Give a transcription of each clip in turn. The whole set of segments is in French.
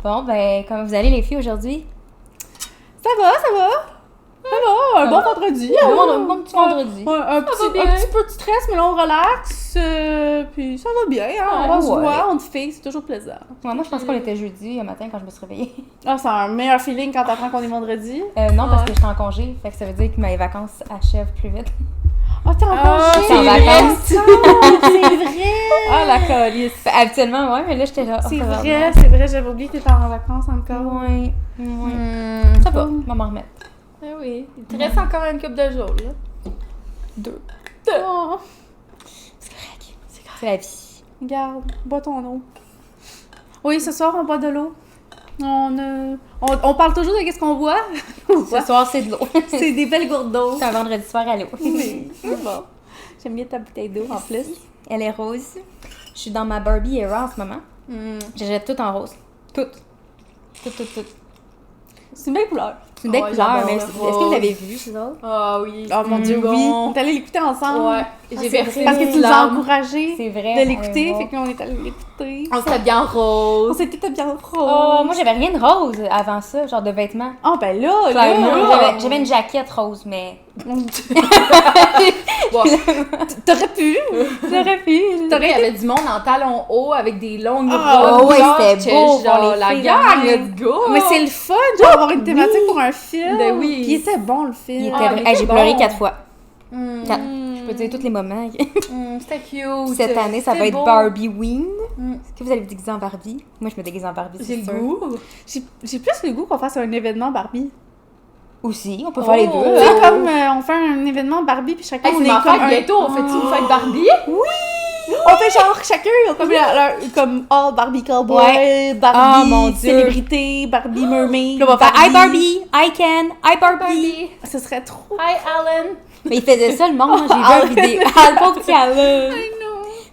Bon, ben, comment vous allez les filles aujourd'hui? Ça va. Un bon vendredi. Bon petit vendredi. Un petit peu de stress, mais là, on relaxe. Puis ça va bien. Hein? On se voit, on te fait, c'est toujours plaisant. Ouais, moi, je pense qu'on était jeudi, un matin, quand je me suis réveillée. Ah, c'est un meilleur feeling quand t'apprends qu'on est vendredi. Non, parce que j'étais en congé. Fait que ça veut dire que mes vacances achèvent plus vite. Ah, t'es en congé! C'est en vacances. C'est vrai! Ah, la calice! Habituellement, ouais, mais là, j'étais là. C'est vrai, j'avais oublié que t'étais en vacances encore. Oui. Ça va, on va m'en remettre. Ah oui. Il te reste encore une couple de jours, là. 2. Oh. C'est la vie. Regarde, bois ton eau. Oui, ce soir, on boit de l'eau. On parle toujours de qu'est-ce qu'on boit. Ce soir, c'est de l'eau. C'est des belles gourdes d'eau. C'est un vendredi soir à l'eau. Oui, c'est bon. J'aime bien ta bouteille d'eau en plus. Elle est rose. Je suis dans ma Barbie era en ce moment. J'achète tout en rose. Tout. C'est une belle couleur. C'est une belle couleur, mais est-ce que vous rose. l'avez vu, ça? Ah oui. Oh mon Dieu, bon. oui. On est allés l'écouter ensemble. Ouais. J'ai versé Parce que mes tu nous as larmes. encouragés C'est vrai. de l'écouter. ouais. Fait qu'on est allés l'écouter. On s'était bien On rose. s'était bien rose. Oh, moi, j'avais rien de rose avant ça, genre de vêtements. Oh, ben là, Clairement, là. j'avais une jaquette rose, mais... Bon. T'aurais pu. J'aurais pu. Il y avait du monde en talons hauts avec des longues Ah, robes. ouais, genre, c'était j'étais beau genre pour les la filles, gang, là. let's go! Mais c'est le fun, genre, avoir une thématique pour un film. Ben oui. Puis il était bon, le film. Il était Ah, vrai. mais Hey, j'ai c'est pleuré bon. 4 fois. Mm. 4. Je peux dire tous les moments. C'était cute. Cette année, ça va C'était être beau. Barbie Ween. Mm. Est-ce que vous allez vous déguiser en Barbie? Moi, je me déguise en Barbie, J'ai c'est le sûr. goût. J'ai plus le goût qu'on fasse un événement Barbie. Aussi, on peut faire les deux. Tu sais, comme on fait un événement Barbie, puis chacun Hey, on c'est est ma comme fête bientôt, on fait-tu une fête Barbie? On fait genre chacun comme Barbie Cowboy, Ouais. Barbie Ah, mon Dieu. célébrité, Barbie mermaid. Puis on va faire Hi Barbie, Hi Ken, Hi Barbie. Barbie. Ce serait trop. Hi, Alan. Mais il faisait ça, le monde. J'ai vu une vidéo. Ah, le pauvre petit Alan. I know.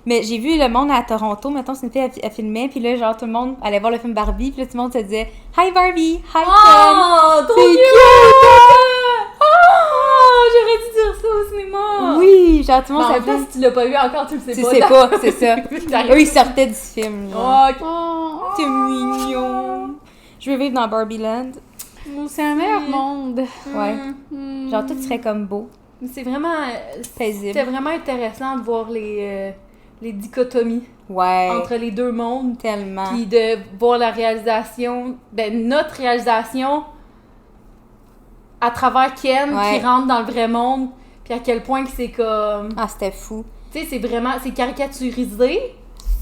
Mais j'ai vu le monde à Toronto, mettons, c'est une fille, elle filmait, puis là, genre, tout le monde allait voir le film Barbie, puis là, tout le monde se disait Hi Barbie, Hi Ken. Oh, trop C'est cute! cute! Oh, j'aurais dû dire ça au cinéma. Oui, genre, tout le Mais monde en même temps, s'appelait. si tu l'as pas vu encore, tu le sais Tu pas. sais pas, c'est ça. T'arrives. Eux, ils sortaient du film. Genre. Oh, Oh, C'est mignon. Je veux vivre dans Barbie Land. c'est un meilleur monde. Ouais. Mm. Genre, tout serait comme beau, c'est vraiment... paisible. C'était vraiment intéressant de voir les dichotomies Ouais. entre les deux mondes. Tellement. Puis de voir la réalisation, notre réalisation à travers Ken Ouais. qui rentre dans le vrai monde, puis à quel point que c'est comme... Ah, c'était fou. Tu sais, c'est caricaturisé,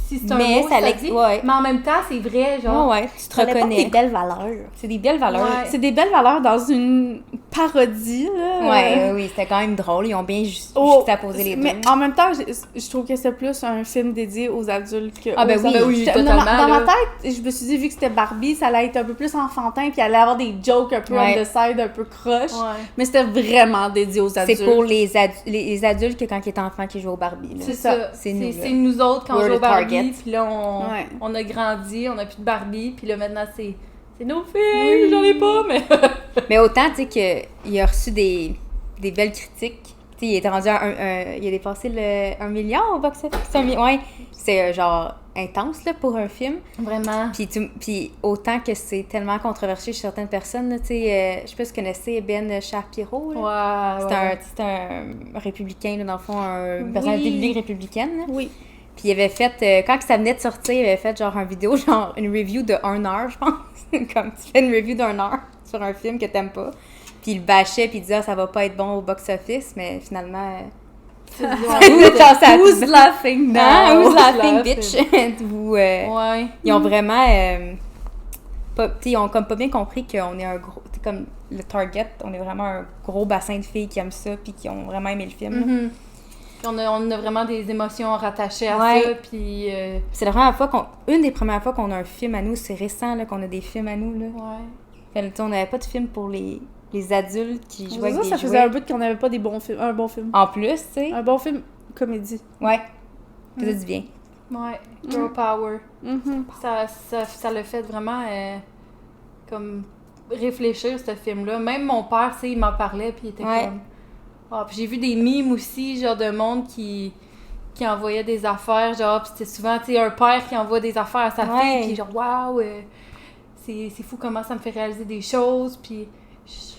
si c'est un Mais mot, ça ça l'existe. dit. Ouais. Mais en même temps, c'est vrai, genre... Ouais, tu te Ça dépend reconnais. des belles valeurs. C'est des belles valeurs. Ouais. C'est des belles valeurs dans une parodie, là. Ouais, oui, c'était quand même drôle. Ils ont bien Oh, juxtaposé les deux. mais en même temps, je trouve que c'est plus un film dédié aux adultes que Ah, ben aux oui. enfants. Ben oui, J'étais- totalement, Dans ma là. tête, je me suis dit, vu que c'était Barbie, ça allait être un peu plus enfantin, puis elle allait avoir des jokes un peu Ouais. on the side, un peu croche. Ouais. Mais c'était vraiment dédié aux adultes. C'est pour les adultes que quand ils étaient enfants qui jouent au Barbie. Là. C'est ça. C'est nous, là. C'est nous autres quand on We're joue au the Barbie, target. puis là, Ouais. on a grandi, on a plus de Barbie, puis là, maintenant, c'est nos films, j'en ai pas, mais... Mais autant, tu sais, qu'il a reçu des belles critiques. Tu sais, il était rendu il a dépassé le 1 milliard au box-office. Ouais, c'est genre intense, là, pour un film. Vraiment. Puis autant que c'est tellement controversé chez certaines personnes, là, tu sais, je sais pas si vous connaissez Ben Shapiro, là. Ouais, C'est un républicain, là, dans le fond, une personnalité publique républicaine. Là. Oui. Puis il avait fait, quand ça venait de sortir, il avait fait genre une vidéo, genre une review de 1 heure, je pense. Comme tu fais une review d'1 heure sur un film que t'aimes pas. Puis il le bâchait, puis il disait, ça va pas être bon au box-office, mais finalement... Who's laughing now? Ah, who's laughing, laughing? bitch? Ouais. Ils ont vraiment... ils ont comme pas bien compris qu'on est un gros... t'sais, comme le target, on est vraiment un gros bassin de filles qui aiment ça, puis qui ont vraiment aimé le film. là. Mhm. On a vraiment des émotions rattachées à Ouais. ça, puis... C'est la première fois une des premières fois qu'on a un film à nous, c'est récent là, qu'on a des films à nous. Là. Ouais. Fait, on n'avait pas de film pour les adultes qui jouaient avec des Ça faisait jouets. un bout qu'on n'avait pas des bons films. Un bon film. En plus, tu sais. Un bon film comédie. Ouais. Ça faisait du bien. Ouais. Girl power. Mhm. Ça l'a fait vraiment comme réfléchir, ce film-là. Même mon père, tu sais, il m'en parlait, puis il était Ouais. comme... Ah, puis j'ai vu des mimes aussi, genre de monde qui envoyait des affaires, genre, puis c'était souvent, tu sais, un père qui envoie des affaires à sa Ouais. fille, puis genre, waouh, c'est fou comment ça me fait réaliser des choses, puis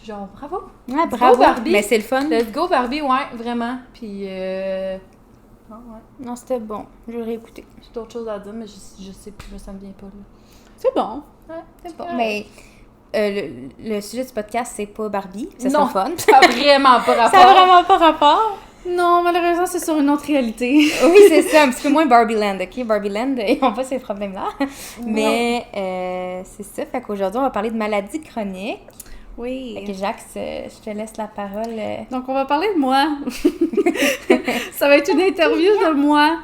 genre, bravo! Ouais, Let's bravo! go, Barbie! Mais c'est le fun. Let's go, Barbie, ouais, vraiment. Puis, ah, ouais. Non, c'était bon. Je vais réécouter. J'ai d'autres choses à dire, mais je sais plus, ça me vient pas, là. C'est bon. Ouais, c'est Bon, correct. mais le sujet du podcast, c'est pas Barbie. Ça Non. sera fun. Ça a vraiment pas rapport. Ça a vraiment pas rapport. Non, malheureusement, c'est sur une autre réalité. Oui, c'est ça. Un petit peu moins Barbie Land, OK? Barbie Land, ils n'ont pas ces problèmes-là. Mais c'est ça. Fait qu'aujourd'hui, on va parler de maladies chroniques. Oui. Fait que Jacques, je te laisse la parole. Donc, on va parler de moi. Ça va être une interview de moi.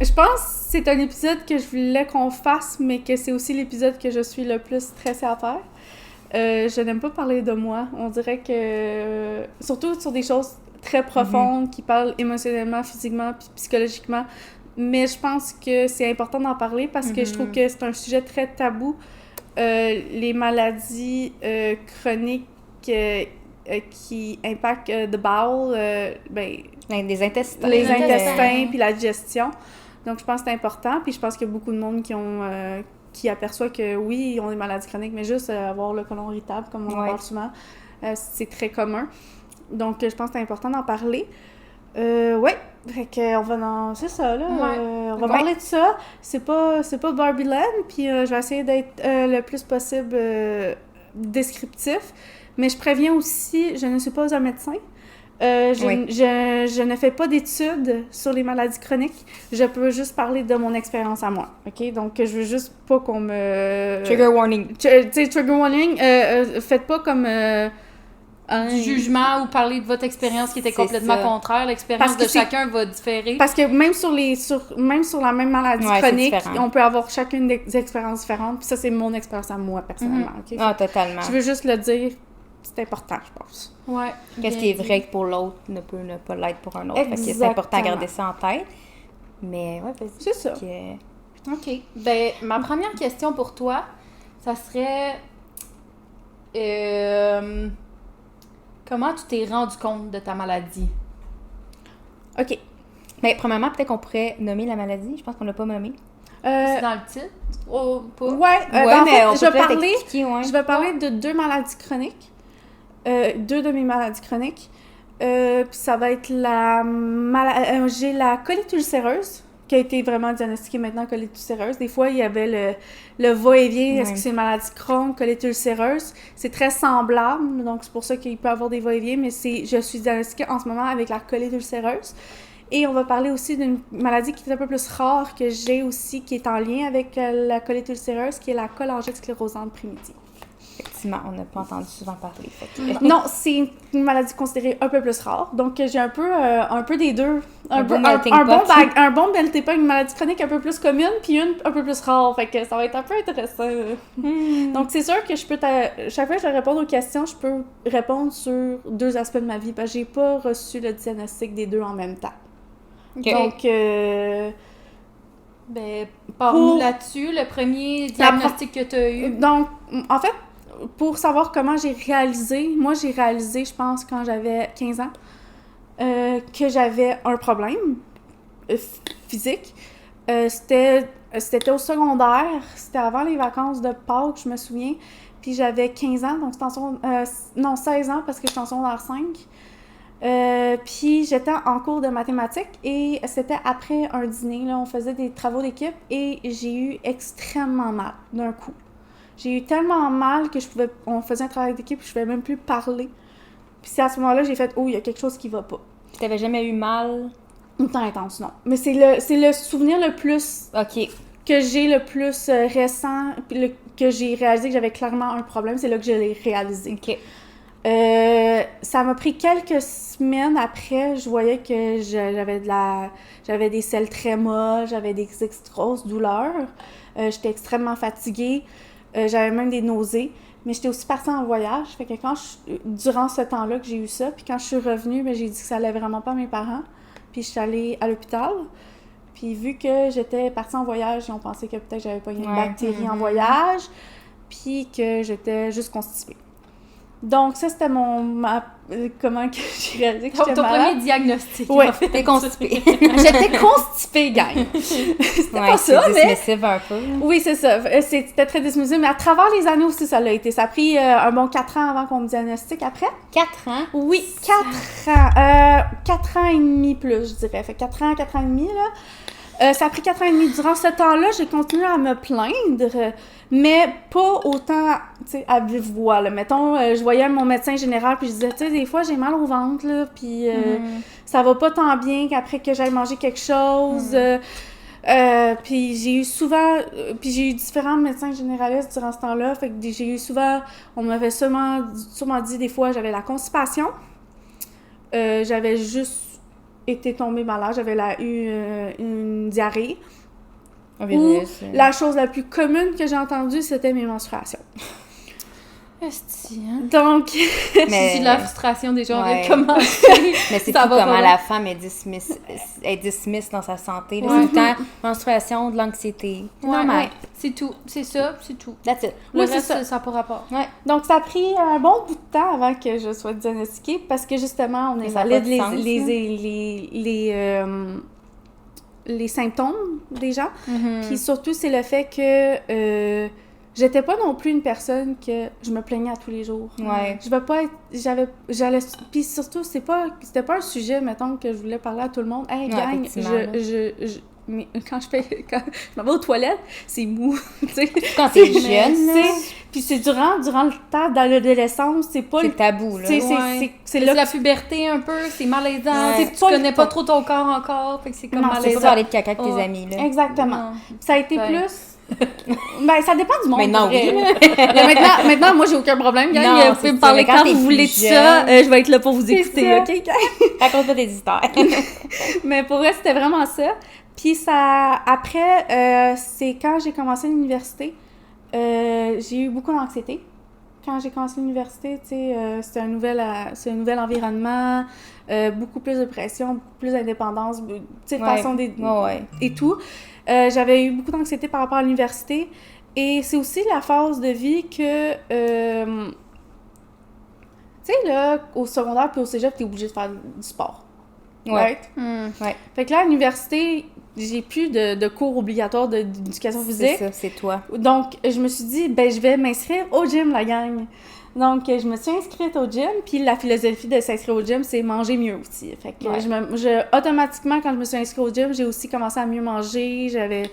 Je pense que c'est un épisode que je voulais qu'on fasse, mais que c'est aussi l'épisode que je suis le plus stressée à faire. Je n'aime pas parler de moi. On dirait que... surtout sur des choses très profondes qui parlent émotionnellement, physiquement, puis psychologiquement. Mais je pense que c'est important d'en parler parce que je trouve que c'est un sujet très tabou. Les maladies chroniques qui impactent the bowel, Des intestins. les intestins puis la digestion. Donc, je pense que c'est important. Puis, je pense qu'il y a beaucoup de monde qui aperçoit que, oui, ils ont des maladies chroniques, mais juste avoir le côlon irritable, comme on en parle souvent, c'est très commun. Donc, je pense que c'est important d'en parler. Ouais, fait que on va c'est ça, là. On va parler de ça. C'est pas Barbie Land, puis je vais essayer d'être le plus possible descriptif. Mais je préviens aussi, je ne suis pas un médecin. Je ne fais pas d'études sur les maladies chroniques. Je peux juste parler de mon expérience à moi, OK? Donc, je veux juste pas qu'on me... Trigger warning. Tu sais, trigger warning, faites pas comme... du jugement ou parler de votre expérience qui était complètement contraire. L'expérience de chacun va différer. Parce que même sur la même maladie chronique, on peut avoir chacune des expériences différentes. Puis ça, c'est mon expérience à moi, personnellement. Okay? Ah, totalement. Je veux juste le dire. C'est important, je pense. Ouais. Qu'est-ce qui est vrai pour l'autre ne peut ne pas l'être pour un autre. Fait que c'est important de garder ça en tête. Mais ouais, vas-y. C'est ça. OK. Ben, ma première question pour toi, ça serait... comment tu t'es rendu compte de ta maladie? OK. Mais premièrement, peut-être qu'on pourrait nommer la maladie. Je pense qu'on l'a pas nommé. C'est dans le titre? Oh, pas? En fait, je vais parler Ouais. de 2 maladies chroniques. 2 de mes maladies chroniques. Puis ça va être j'ai la colite ulcéreuse, qui a été vraiment diagnostiquée maintenant colite ulcéreuse. Des fois, il y avait le va-et-vient, est-ce que c'est une maladie Crohn, colite ulcéreuse? C'est très semblable, donc c'est pour ça qu'il peut y avoir des va-et-vient, mais je suis diagnostiquée en ce moment avec la colite ulcéreuse. Et on va parler aussi d'une maladie qui est un peu plus rare, que j'ai aussi, qui est en lien avec la colite ulcéreuse, qui est la cholangite sclérosante primitive. Effectivement, on n'a pas entendu souvent parler. Non, c'est une maladie considérée un peu plus rare. Donc, j'ai un peu des deux. Un bon melting pot, une maladie chronique un peu plus commune, puis une un peu plus rare. Fait que ça va être un peu intéressant. Donc, c'est sûr que chaque fois que je vais répondre aux questions, je peux répondre sur 2 aspects de ma vie, parce que j'ai pas reçu le diagnostic des 2 en même temps. Okay. Donc, ben, parle-nous là-dessus, le premier diagnostic que tu as eu. Donc, en fait, pour savoir comment j'ai réalisé, je pense, quand j'avais 15 ans, que j'avais un problème physique. C'était au secondaire, c'était avant les vacances de Pâques, je me souviens. Puis j'avais 15 ans, donc c'était 16 ans parce que j'étais en secondaire 5. Puis j'étais en cours de mathématiques et c'était après un dîner, là, on faisait des travaux d'équipe et j'ai eu extrêmement mal d'un coup. J'ai eu tellement mal que on faisait un travail d'équipe et je pouvais même plus parler. Puis c'est à ce moment-là j'ai fait « Oh, il y a quelque chose qui va pas ». Tu t'avais jamais eu mal? Autant intense, non. Mais c'est le souvenir le plus... OK. Que j'ai le plus récent, que j'ai réalisé que j'avais clairement un problème, c'est là que je l'ai réalisé. OK. Ça m'a pris quelques semaines après, je voyais que j'avais des selles très molles, j'avais des grosses douleurs, j'étais extrêmement fatiguée, j'avais même des nausées, mais j'étais aussi partie en voyage, fait que durant ce temps-là que j'ai eu ça, puis quand je suis revenue, j'ai dit que ça allait vraiment pas à mes parents, puis je suis allée à l'hôpital, puis vu que j'étais partie en voyage, ils ont pensé que peut-être j'avais pogné une bactérie en voyage, puis que j'étais juste constipée. Donc, ça, c'était comment que j'ai réalisé que j'étais Ton malade. premier diagnostic. Ouais. en fait. T'es constipée. J'étais constipée, gang. C'était Ouais, pas ça, c'est mais... dismissif un peu. Oui, c'est ça. C'était très dismissible. Mais à travers les années aussi, ça l'a été. Ça a pris un bon 4 ans avant qu'on me diagnostique après. 4 ans? Oui, 4 ans. 4 ans et demi plus, je dirais. Fait 4 ans et demi, là. Ça a pris 4 ans et demi. Durant ce temps-là, j'ai continué à me plaindre, mais pas autant, tu sais, à vive voix, là. Mettons, je voyais mon médecin général, puis je disais, tu sais, des fois, j'ai mal au ventre, là, puis ça va pas tant bien qu'après que j'aille manger quelque chose. Puis j'ai eu souvent... puis j'ai eu différents médecins généralistes durant ce temps-là, fait que j'ai eu souvent... On m'avait sûrement dit des fois, j'avais la constipation. J'avais juste été tombée malade, j'avais eu une diarrhée. Ou la chose la plus commune que j'ai entendue, c'était mes menstruations. Esti, hein? Donc... Mais... Si la frustration des gens Ouais. avait commencé. Mais c'est Ça fou va comment pas la femme est dismiss dans sa santé. Là. Ouais. C'est tout le temps menstruation, de l'anxiété. C'est normal. C'est tout. C'est ça, c'est tout. That's it. Le Oui, c'est reste, ça. ça n'a pas rapport. Ouais. Donc, ça a pris un bon bout de temps avant que je sois diagnostiquée parce que, justement, on Mais ça a pas invalide de sens, les symptômes des gens. Mm-hmm. Puis surtout, c'est le fait que j'étais pas non plus une personne que je me plaignais à tous les jours. Ouais. Je vais pas être... J'allais... Puis surtout, c'était pas un sujet, mettons, que je voulais parler à tout le monde. Hey, Ouais, gang, effectivement, mais quand je m'en vais aux toilettes, c'est mou, tu sais. Quand t'es jeune, là, Puis c'est durant le temps de l'adolescence, c'est pas c'est le... tabou, là. C'est Ouais. c'est C'est là la puberté un peu, c'est malaisant. Ouais. Tu connais pas trop ton corps encore, fait que c'est comme Non, C'est pas malaisant. parler de caca avec tes Oh. amis, là. Exactement. Non. Ça a été Ouais. plus... Ben, ça dépend du monde. Maintenant, vrai, oui. là. Là, maintenant, moi, j'ai aucun problème, gang. Non, Vous c'est pouvez me ça, parler mais quand quand t'es vous voulez de plus ça. jeune, Je vais être là pour vous écouter, ça. OK, gang? Raconte pas tes histoires. Mais pour vrai, c'était vraiment ça. Puis ça... Après, c'est quand j'ai commencé l'université, j'ai eu beaucoup d'anxiété. Quand j'ai commencé l'université, tu sais, c'est un nouvel environnement, beaucoup plus de pression, beaucoup plus d'indépendance, tu sais, Ouais. façon Ouais. et tout. J'avais eu beaucoup d'anxiété par rapport à l'université. Et c'est aussi la phase de vie que... tu sais, là, au secondaire puis au cégep, t'es obligé de faire du sport. Ouais. Right? Ouais. Fait que là, à l'université, j'ai plus de cours obligatoires d'éducation physique. C'est ça, c'est toi. Donc, je me suis dit, ben, je vais m'inscrire au gym, la gang. Donc, je me suis inscrite au gym, puis la philosophie de s'inscrire au gym, c'est manger mieux aussi. Fait que automatiquement, quand je me suis inscrite au gym, j'ai aussi commencé à mieux manger. J'avais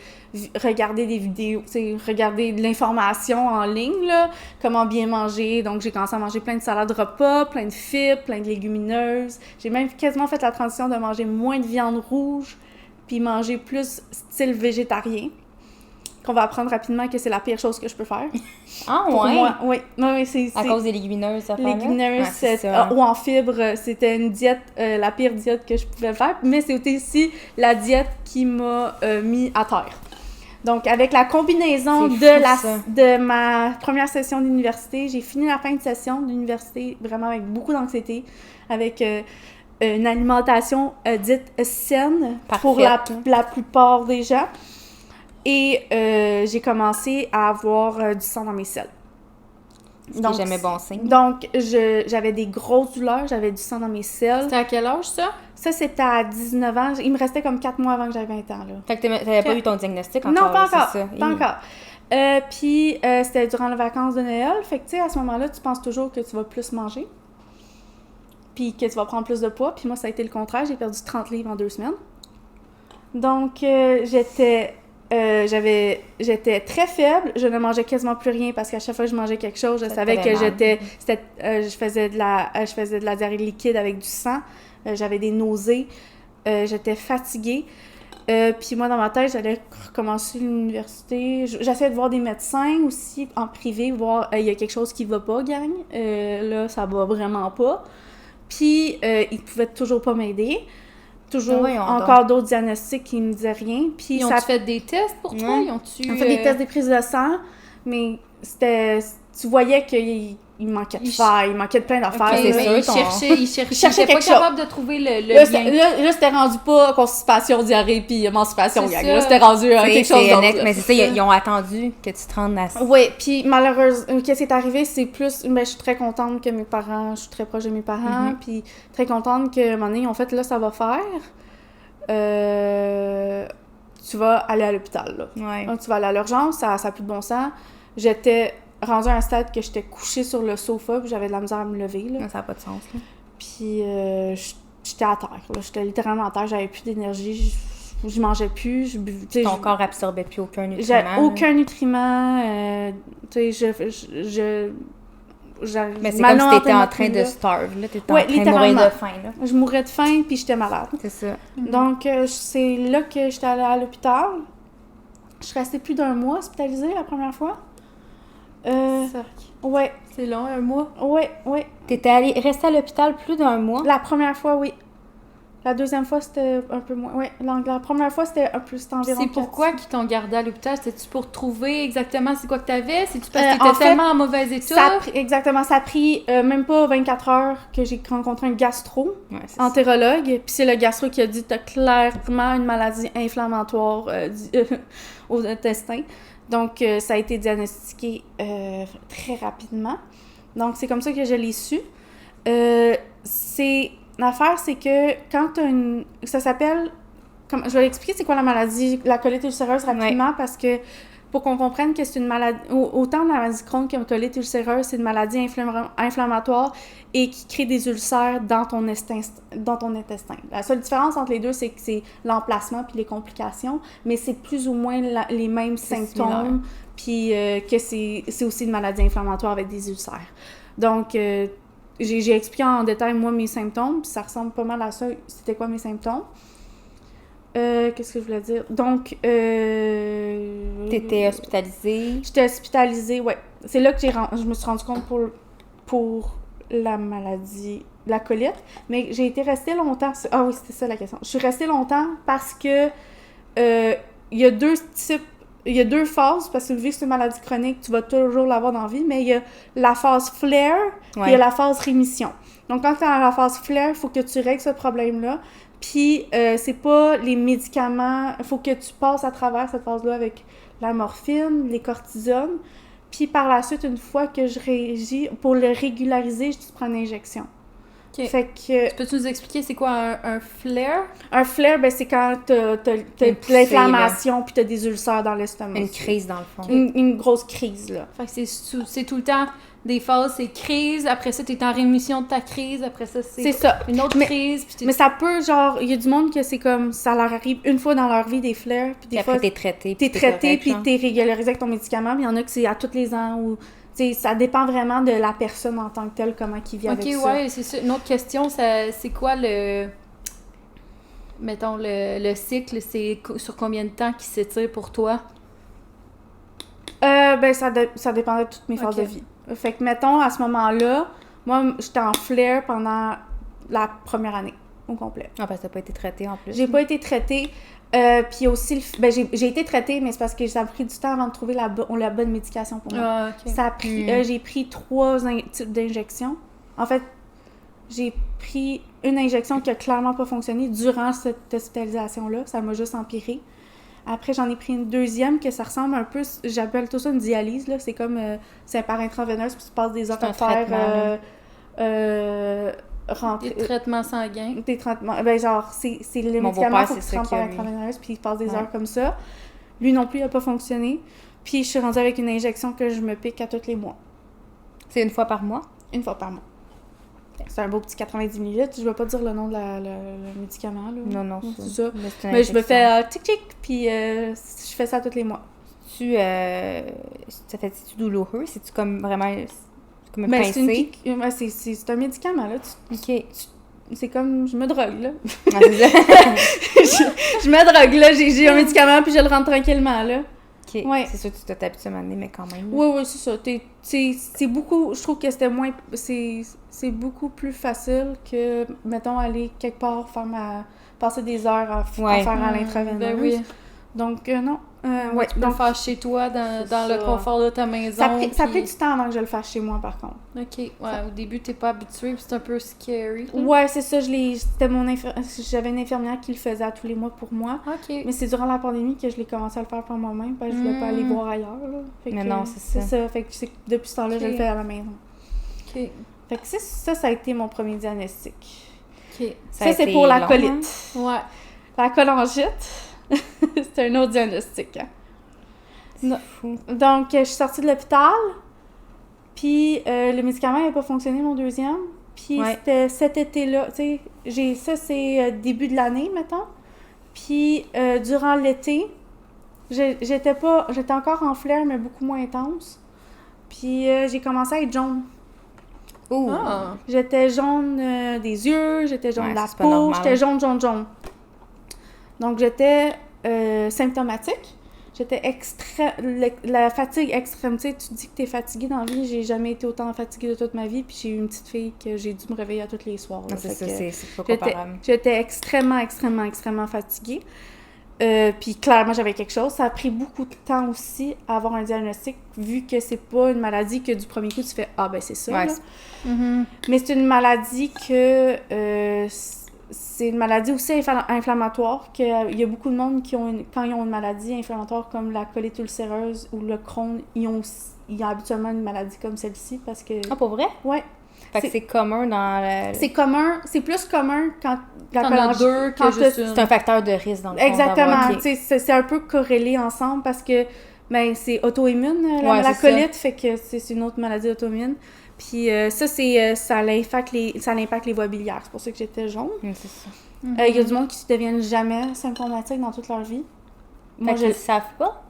regardé des vidéos, tu sais, regardé de l'information en ligne, là, comment bien manger. Donc, j'ai commencé à manger plein de salades repas, plein de fibres, plein de légumineuses. J'ai même quasiment fait la transition de manger moins de viande rouge, puis manger plus style végétarien. Qu'on va apprendre rapidement que c'est la pire chose que je peux faire. Ah, Pour ouais? moi, oui. Oui, c'est... À cause des légumineuses, ça fait. légumineuses c'est ça. ou en fibres, c'était une diète, la pire diète que je pouvais faire, mais c'était aussi la diète qui m'a mis à terre. Donc, avec la combinaison C'est fou, ça. de ma première session d'université, j'ai fini la fin de session d'université vraiment avec beaucoup d'anxiété, avec une alimentation dite saine pour Parfaite. la plupart des gens. Et j'ai commencé à avoir du sang dans mes selles. Ce qui est jamais bon signe. Donc, j'avais des grosses douleurs, j'avais du sang dans mes selles. C'était à quel âge, ça? Ça, c'était à 19 ans. Il me restait comme 4 mois avant que j'aie 20 ans, là. Fait que t'avais pas eu ton diagnostic encore. Non, pas là, encore. c'est ça. Pas encore. Puis, c'était durant les vacances de Noël. Fait que, tu sais, à ce moment-là, tu penses toujours que tu vas plus manger. Puis que tu vas prendre plus de poids. Puis moi, ça a été le contraire. J'ai perdu 30 livres en 2 semaines. Donc, j'étais très faible, je ne mangeais quasiment plus rien parce qu'à chaque fois que je mangeais quelque chose, je savais que je faisais de la diarrhée liquide avec du sang, j'avais des nausées, j'étais fatiguée. Puis moi, dans ma tête, j'allais recommencer l'université. J'essayais de voir des médecins aussi en privé, voir il y a quelque chose qui va pas, gang. Là, ça va vraiment pas. Puis, ils pouvaient toujours pas m'aider. Toujours encore d'autres diagnostics qui me disaient rien. Puis Ils ont-tu fait des tests pour toi? Ouais. Ils ont-tu... On fait des tests des prises de sang, mais c'était... Tu voyais que il manquait de fer, il manquait de plein d'affaires. Ok, c'est mais sûr, il cherchait cherchait pas quelque capable de trouver le lien. Là, c'était rendu pas constipation, diarrhée, puis émancipation, C'est gang. ça. Là, c'était rendu quelque chose d'autre. là. Mais c'est ça, ils ont attendu que tu te rendes à ça. Oui, puis malheureusement, qu'est-ce qui est arrivé, c'est plus... Ben, je suis très contente que je suis très proche de mes parents, puis très contente que, à un moment donné, ils ont fait, là, ça va faire. Tu vas aller à l'hôpital, là. Ouais. Tu vas aller à l'urgence, ça n'a plus de bon sens. J'étais rendue à un stade que j'étais couchée sur le sofa, puis j'avais de la misère à me lever, là. Ça n'a pas de sens, là. Puis j'étais à terre, là. J'étais littéralement à terre, j'avais plus d'énergie, je mangeais plus, je buvais... tu sais, Ton corps absorbait plus aucun nutriment. J'avais aucun nutriment, tu sais, Mais c'est comme si t'étais en train de starve, là. T'étais en train de mourir de faim, là. Je mourais de faim, puis j'étais malade. C'est ça. Donc, c'est là que j'étais allée à l'hôpital. Je suis restée plus d'1 mois hospitalisée la première fois. Sac. Ouais, C'est long, 1 mois. ouais. T'étais restée à l'hôpital plus d'1 mois? La première fois, oui. La deuxième fois, c'était un peu moins. Ouais, la première fois, c'était un peu, c'était environ. C'est pourquoi qu'ils t'ont gardé à l'hôpital? C'était-tu pour trouver exactement c'est quoi que t'avais? C'est-tu parce que en t'étais fait, tellement en mauvais état? Exactement, ça a pris même pas 24 heures que j'ai rencontré un gastro, Ouais, c'est ça. entérologue. Puis c'est le gastro qui a dit t'as clairement une maladie inflammatoire aux intestins. Donc ça a été diagnostiqué très rapidement. Donc c'est comme ça que je l'ai su. L'affaire, c'est que quand t'as une... Ça s'appelle... Je vais expliquer c'est quoi la maladie, la colite ulcéreuse rapidement, parce que pour qu'on comprenne que c'est une maladie... Autant la maladie Crohn que la colite ulcéreuse, c'est une maladie inflammatoire et qui crée des ulcères dans ton intestin. La seule différence entre les deux, c'est que c'est l'emplacement puis les complications, mais c'est plus ou moins les mêmes symptômes, puis que c'est aussi une maladie inflammatoire avec des ulcères. Donc... J'ai expliqué en détail, moi, mes symptômes, puis ça ressemble pas mal à ça. C'était quoi mes symptômes? Qu'est-ce que je voulais dire? Donc, T'étais hospitalisée? J'étais hospitalisée, ouais. C'est là que je me suis rendu compte pour la maladie, la colite. Mais j'ai été restée longtemps... Ah oui, c'était ça la question. Je suis restée longtemps parce que il y a deux types... Il y a 2 phases, parce que vu que c'est une maladie chronique, tu vas toujours l'avoir dans la vie, mais il y a la phase flare, puis il y a la phase rémission. Donc, quand tu es dans la phase flare, il faut que tu règles ce problème-là, puis c'est pas les médicaments, il faut que tu passes à travers cette phase-là avec la morphine, les cortisones, puis par la suite, une fois que je réagis, pour le régulariser, je prends une injection. Okay. Fait que... Peux-tu nous expliquer c'est quoi un flare? Un flare, ben c'est quand t'as de l'inflammation puis t'as des ulcères dans l'estomac. Une crise, dans le fond. Une grosse crise, là. Fait que c'est tout le temps des phases, c'est crise, après ça, t'es en rémission de ta crise, après ça, c'est ça. Une autre crise. Mais ça peut, genre, il y a du monde que c'est comme, ça leur arrive une fois dans leur vie, des flares, puis des fois... Après, t'es traité. T'es traité, puis t'es régularisé avec ton médicament, puis il y en a que c'est à tous les ans, ou... ça dépend vraiment de la personne en tant que telle, comment qui vit avec ça. Ok, ouais, c'est ça. Une autre question, c'est quoi mettons, le cycle, c'est sur combien de temps qui s'étire pour toi? Ben, ça dépendait de toutes mes phases de vie. Fait que, mettons, à ce moment-là, moi, j'étais en flare pendant la première année, au complet. Ah, parce que t'as pas été traitée, en plus. J'ai pas été traitée. Puis aussi, j'ai été traitée, mais c'est parce que ça a pris du temps avant de trouver la bonne médication pour moi. Ah, ok. Ça a pris, j'ai pris 3 types d'injections. En fait, j'ai pris une injection qui a clairement pas fonctionné durant cette hospitalisation-là. Ça m'a juste empiré. Après, j'en ai pris une deuxième que ça ressemble un peu... J'appelle tout ça une dialyse, là. C'est comme... c'est par intraveineuse, puis tu passes des heures à faire... Des traitements sanguins. Des traitements... Ben, genre, c'est les médicaments, il faut que tu rentres par intraveineuse, puis il passe des heures comme ça. Lui non plus, il n'a pas fonctionné. Puis je suis rendue avec une injection que je me pique à tous les mois. C'est une fois par mois? Une fois par mois. C'est un beau petit 90 ml. Je ne vais pas dire le nom de le médicament. Là. Non, c'est ça. Mais je me fais tic-tic, puis je fais ça tous les mois. Ça fait-tu douloureux? C'est-tu comme vraiment... C'est comme un pincé? C'est un médicament, là. OK. C'est comme... Je me drogue, là. Ah, c'est ça. je me drogue, là. J'ai un médicament, puis je le rentre tranquillement, là. OK. Ouais. C'est sûr que tu t'es habitué à m'amener, mais quand même. Oui, c'est ça. C'est beaucoup... Je trouve que c'était moins... C'est beaucoup plus facile que, mettons, aller quelque part, passer des heures à faire à l'intraveineuse. Ben oui. Donc, non. Ouais, tu peux donc, le faire chez toi, dans ça. le confort de ta maison. ça a puis- pris du temps avant que je le fasse chez moi, par contre. Ok, ouais, au début, t'es pas habitué, puis c'est un peu scary. là. Ouais, c'est ça. J'avais une infirmière qui le faisait à tous les mois pour moi. Ok. Mais c'est durant la pandémie que je l'ai commencé à le faire par moi-même parce que je voulais pas aller voir ailleurs. Là. Fait Mais que, non, c'est ça. Fait que depuis ce temps-là, je Ok. le fais à la maison. Ok. Fait que ça a été mon premier diagnostic. Ok. Ça, a c'est été pour la long, colite. Ouais. La cholangite, c'est un autre diagnostic. Hein. C'est fou. Donc, je suis sortie de l'hôpital, puis le médicament n'avait pas fonctionné, mon deuxième. Puis Ouais. c'était cet été-là, tu sais, ça c'est début de l'année, mettons. Puis durant l'été, j'étais encore en flare, mais beaucoup moins intense. Puis j'ai commencé à être jaune. Ouh. Ah. J'étais jaune des yeux, j'étais jaune Ouais, de la ça, c'est pas peau, normal. j'étais jaune. Donc j'étais symptomatique. J'étais la fatigue extrême. Tu sais, tu dis que t'es fatiguée dans la vie. J'ai jamais été autant fatiguée de toute ma vie. Puis j'ai eu une petite fille que j'ai dû me réveiller à tous les soirs. là. Ah, c'est Fait ça, que c'est pas comparable. j'étais extrêmement fatiguée. Puis clairement, j'avais quelque chose. Ça a pris beaucoup de temps aussi à avoir un diagnostic, vu que c'est pas une maladie que du premier coup, tu fais « Ah, ben c'est ça. Ouais, là. Mhm. Mais c'est une maladie que... c'est une maladie aussi inflammatoire, qu'il y a beaucoup de monde qui ont quand ils ont une maladie inflammatoire comme la colite ulcéreuse ou le Crohn, ils ont habituellement une maladie comme celle-ci parce que... Ah, pour vrai? Ouais. Fait que c'est commun dans le... C'est commun, c'est plus commun quand la T'en as cholangite- deux quand que juste t'as- une. C'est un facteur de risque dans le fond. Exactement, d'avoir- ok. tu sais, c'est un peu corrélé ensemble parce que ben, c'est auto-immune, Ouais, la c'est colite, fait que c'est une autre maladie auto-immune. Puis ça impacte les voies biliaires, c'est pour ça que j'étais jaune. C'est ça. Il y a du monde qui ne deviennent jamais symptomatiques dans toute leur vie. Moi, Fait qu'ils le savent pas,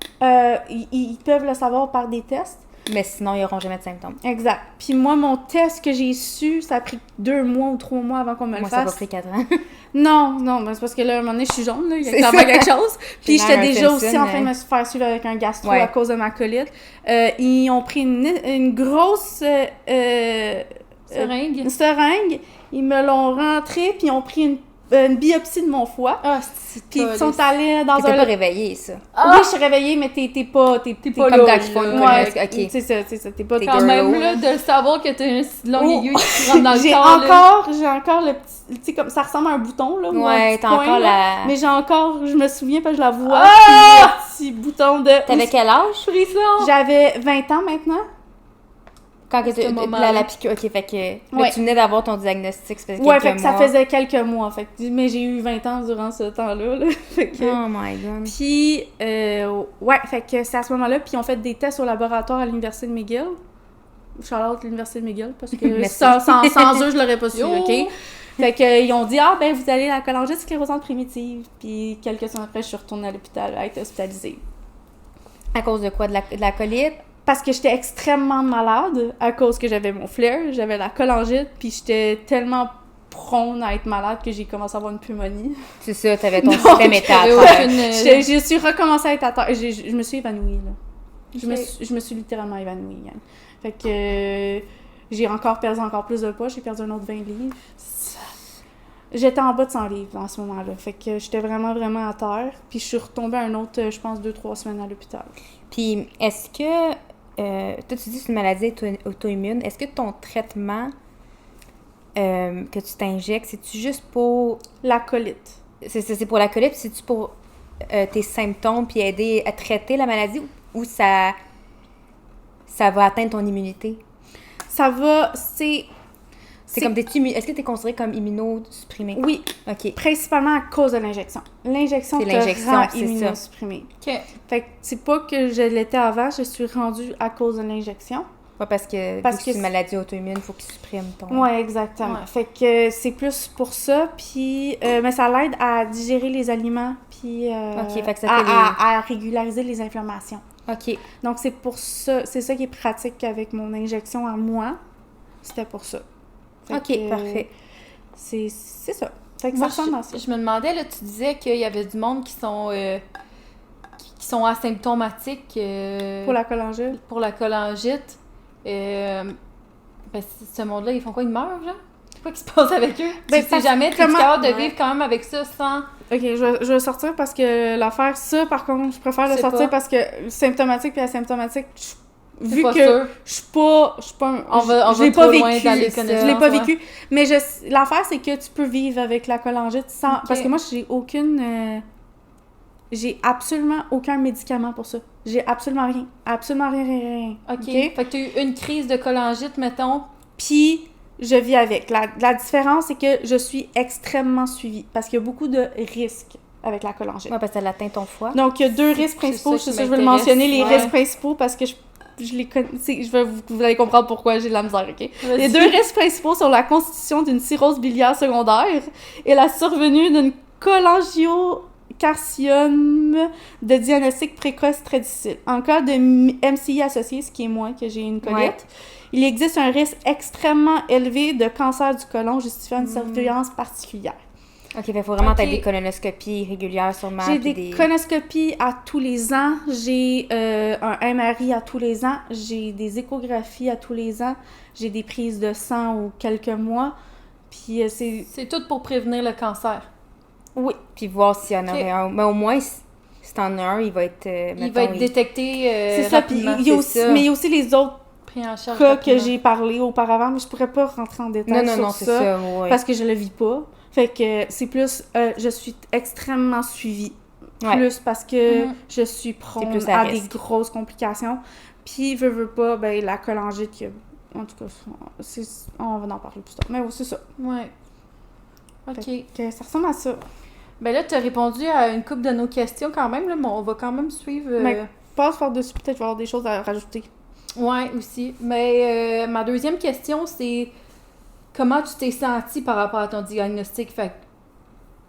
ils peuvent le savoir par des tests. mais sinon, ils n'auront jamais de symptômes. Exact. Puis moi, mon test que j'ai su, ça a pris 2 mois ou 3 mois avant qu'on me le Moi, ça a pas fasse. pris 4 ans. Non, ben c'est parce que là, à un moment donné, je suis jaune, là, il y a C'est clairement ça. quelque chose. Puis J'ai j'étais l'air un déjà Simpson, aussi en train de mais- me faire suivre avec un gastro Ouais. à cause de ma colite. Ils ont pris une grosse Seringue. seringue, ils me l'ont rentrée, puis ils ont pris une biopsie de mon foie. Ah, c'est Puis ils sont allés dans T'étais un... pas réveillé, ça. Ah! Oui, je suis réveillée, mais t'es pas pas Comme là, quand ils font une là. première- ok. c'est ça, t'es pas... T'es Quand girl. même, là, de le savoir que t'as une si longue Oh. aiguille qui rentre dans le J'ai corps, là. encore le petit... Tu sais, comme ça ressemble à un bouton, là. ou un Ouais, petit t'as point, encore là. la... Mais j'ai encore... Je me souviens, parce que je la vois, Ah! puis le petit bouton de... T'avais quel âge? Frisson! J'avais 20 ans maintenant. Quand que ce tu... moment-là. la piqûre... Ok, fait que... Là, Ouais. tu venais d'avoir ton diagnostic, ça faisait Ouais, quelques fait que ça mois. faisait quelques mois, fait que... Mais j'ai eu 20 ans durant ce temps-là, là. Fait que... Oh my God. Puis, ouais, fait que c'est à ce moment-là, puis ils ont fait des tests au laboratoire à l'Université de McGill. Charlotte, l'Université de McGill, parce que Merci. sans eux, je l'aurais pas su, Yo! OK? Fait que ils ont dit « Ah, ben, vous allez à la cholangite sclérosante primitive. » Puis quelques semaines après, je suis retournée à l'hôpital à être hospitalisée. À cause de quoi? De la colite? Parce que j'étais extrêmement malade à cause que j'avais mon flair, j'avais la cholangite, puis j'étais tellement prone à être malade que j'ai commencé à avoir une pneumonie. C'est ça, t'avais ton Donc, système était à t'avais terre. aucune- Je suis recommencée à être à terre. Je me suis évanouie, là. Ok. Je me suis littéralement évanouie, gang. Fait que j'ai encore perdu encore plus de poids. J'ai perdu un autre 20 livres. J'étais en bas de 100 livres à ce moment-là. Fait que j'étais vraiment à terre. Puis je suis retombée un autre, je pense, 2-3 semaines à l'hôpital. Puis, est-ce que... toi, tu dis que c'est une maladie auto-immune. Est-ce que ton traitement que tu t'injectes, c'est-tu juste pour... La colite. C'est pour la colite, puis c'est-tu pour tes symptômes, puis aider à traiter la maladie, ou ça va atteindre ton immunité? Ça va, C'est comme est-ce que tu es considéré comme immunosupprimé? Oui, OK. principalement à cause de l'injection. L'injection C'est te l'injection, rend c'est ça. immunosupprimé. Ok. Fait que c'est pas que je l'étais avant, je suis rendue à cause de l'injection. Ouais, parce que vu que c'est une maladie auto-immune, il faut qu'il supprime ton... Ouais, exactement. Ouais. Fait que c'est plus pour ça, puis mais ça l'aide à digérer les aliments, puis Ok, fait que ça à, fait à régulariser les inflammations. OK. Donc c'est pour ça, c'est ça qui est pratique avec mon injection à moi. C'était pour ça. Fait OK, que, parfait. C'est ça. Fait que Moi, ça ressemble à ça. je me demandais, là, tu disais qu'il y avait du monde qui sont asymptomatiques Pour la cholangite. pour la cholangite. Ben, ce monde-là, ils font quoi? Ils meurent, genre? C'est quoi qui se passe avec eux? Ben, Tu sais jamais, tu es comment- capable de Ouais. vivre quand même avec ça sans... Ok, je vais sortir parce que l'affaire, ça, par contre, je préfère le C'est sortir pas. parce que symptomatique puis asymptomatique, vu pas que sûr. je suis pas On va je l'ai trop pas loin vécu, dans les je connaissances, l'ai pas ouais. vécu, mais l'affaire c'est que tu peux vivre avec la cholangite sans Ok. parce que moi j'ai absolument aucun médicament pour ça. J'ai absolument rien, rien. OK. Fait que t'as eu une crise de cholangite, mettons. Puis je vis avec. La différence c'est que je suis extrêmement suivie parce qu'il y a beaucoup de risques avec la cholangite. Ouais, parce que ça l'atteint ton foie. Donc, il y a deux risques c'est principaux. ça C'est qui ça, je veux le m'intéresse, mentionner, les ouais. risques principaux, parce que je les connais. Vous allez comprendre pourquoi j'ai de la misère, OK? Vas-y. Les deux risques principaux sont la constitution d'une cirrhose biliaire secondaire et la survenue d'une cholangiocarcinome de diagnostic précoce très difficile. En cas de MCI associé, ce qui est moi, que j'ai une colite, Ouais. il existe un risque extrêmement élevé de cancer du côlon justifiant une surveillance particulière. OK, fait faut vraiment Ok. t'aider des colonoscopies régulières sûrement. J'ai puis des colonoscopies à tous les ans, j'ai un MRI à tous les ans, j'ai des échographies à tous les ans, j'ai des prises de sang aux quelques mois, puis C'est tout pour prévenir le cancer. Oui, Puis voir s'il y en Ok. aurait un. Mais au moins, si t'en as un, il va être. Il va être détecté c'est ça, puis rapidement. il y a c'est aussi, ça. mais il y a aussi les autres Pris en charge cas que rapidement. j'ai parlé auparavant, mais je pourrais pas rentrer en détail Non, sur non, c'est ça. Ouais. parce que je le vis pas. Fait que c'est plus, je suis extrêmement suivie. Ouais. Plus parce que Mhm. je suis prone plus à à des risque. grosses complications. Puis, veux pas, ben la cholangite, en tout cas, on va en parler plus tard. Mais oui, c'est ça. Ouais. OK. Que ça ressemble à ça. Ben là, tu as répondu à une couple de nos questions quand même, là, mais on va quand même suivre... Mais- Passe par-dessus, peut-être je vais avoir des choses à rajouter. Ouais, aussi. Mais ma deuxième question, c'est comment tu t'es sentie par rapport à ton diagnostic? Fait que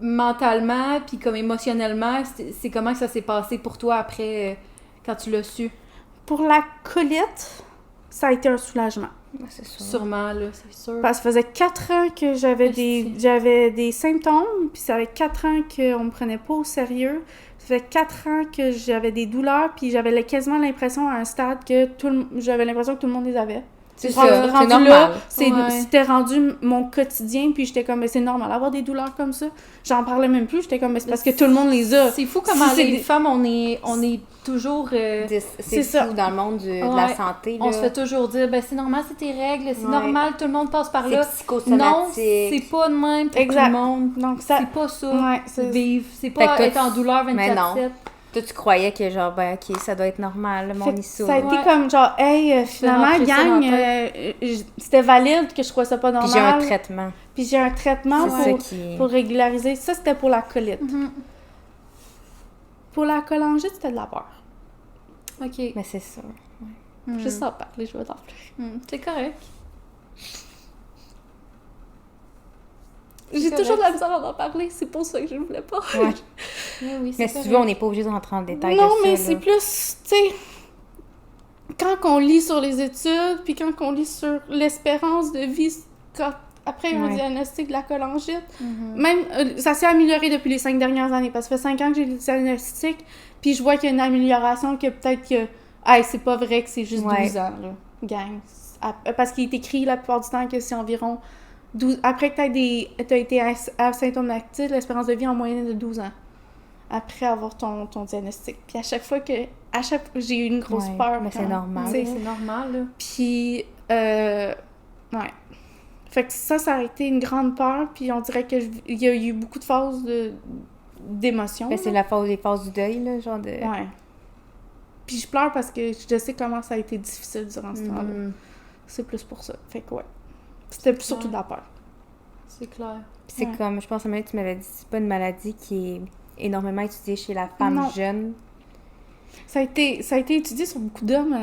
mentalement, puis comme émotionnellement, c'est comment que ça s'est passé pour toi après, quand tu l'as su? Pour la colite, ça a été un soulagement. Ouais, c'est sûr. Sûrement, là, c'est sûr. Parce que ça faisait 4 ans que j'avais des symptômes, puis ça fait 4 ans qu'on me prenait pas au sérieux. Ça fait 4 ans que j'avais des douleurs, puis j'avais quasiment l'impression à un stade que j'avais l'impression que tout le monde les avait. C'est Rendu- ça, c'est rendu normal. là, Ouais. c'était rendu mon quotidien, puis j'étais comme, mais c'est normal d'avoir des douleurs comme ça. J'en parlais même plus, j'étais comme, mais c'est parce que tout le monde les a. C'est fou comment Si c'est les des- femmes, on est toujours... C'est C'est ça. fou dans le monde de Ouais. la santé. on là. se fait toujours dire, ben c'est normal, c'est tes règles, c'est Ouais. normal, tout le monde passe par là. C'est psychosomatique. Non, c'est pas de même pour Exact. tout le monde. Donc ça, C'est pas ça, ouais, c'est vivre. C'est Fait pas que être toi, en douleur mais non. 24/7. Toi, tu croyais que genre, ben, ok, ça doit être normal, le Fait monde que y souffre. ça a été Ouais. comme genre, hey, finalement, rentrer ça dans gang, la c'était valide que je trouvais ça pas Puis normal. j'ai un traitement. Puis j'ai un traitement C'est ça pour, qui. pour régulariser. Ça, c'était pour la colite. Mhm. Pour la cholangite, c'était de la peur. OK. Mais c'est ça. Mhm. Juste en parler, je vais t'en pleurer. C'est correct. J'ai correct. toujours de la misère à en parler, c'est pour ça que je voulais pas. Ouais. Oui, Mais si tu veux, on n'est pas obligé de rentrer en détail. Non, de mais ça, c'est là. plus, tu sais, quand on lit sur les études, puis quand on lit sur l'espérance de vie après un Ouais. diagnostic de la cholangite, Mhm. même, ça s'est amélioré depuis les 5 dernières années, parce que ça fait 5 ans que j'ai le diagnostic, puis je vois qu'il y a une amélioration, que peut-être que, hey, c'est pas vrai que c'est juste Ouais. 12 ans, là, gang. Parce qu'il est écrit la plupart du temps que c'est environ 12... Après que t'as été asymptomatique, l'espérance de vie en moyenne est de 12 ans. Après avoir ton diagnostic. Puis à chaque fois que... j'ai eu une grosse Ouais, peur. mais c'est quand- normal. tu sais, C'est normal, là. puis, ouais. Fait que ça a été une grande peur, puis on dirait il y a eu beaucoup de phases d'émotions. Ben, c'est là. les phases du deuil, là, genre de. Ouais. Puis je pleure parce que je sais comment ça a été difficile durant ce temps-là. Mhm. C'est plus pour ça. Fait que ouais. C'était surtout de la peur. C'est clair. Puis c'est Ouais. comme, je pense que tu m'avais dit, c'est pas une maladie qui est énormément étudiée chez la femme Non. jeune. Ça a été étudié sur beaucoup d'hommes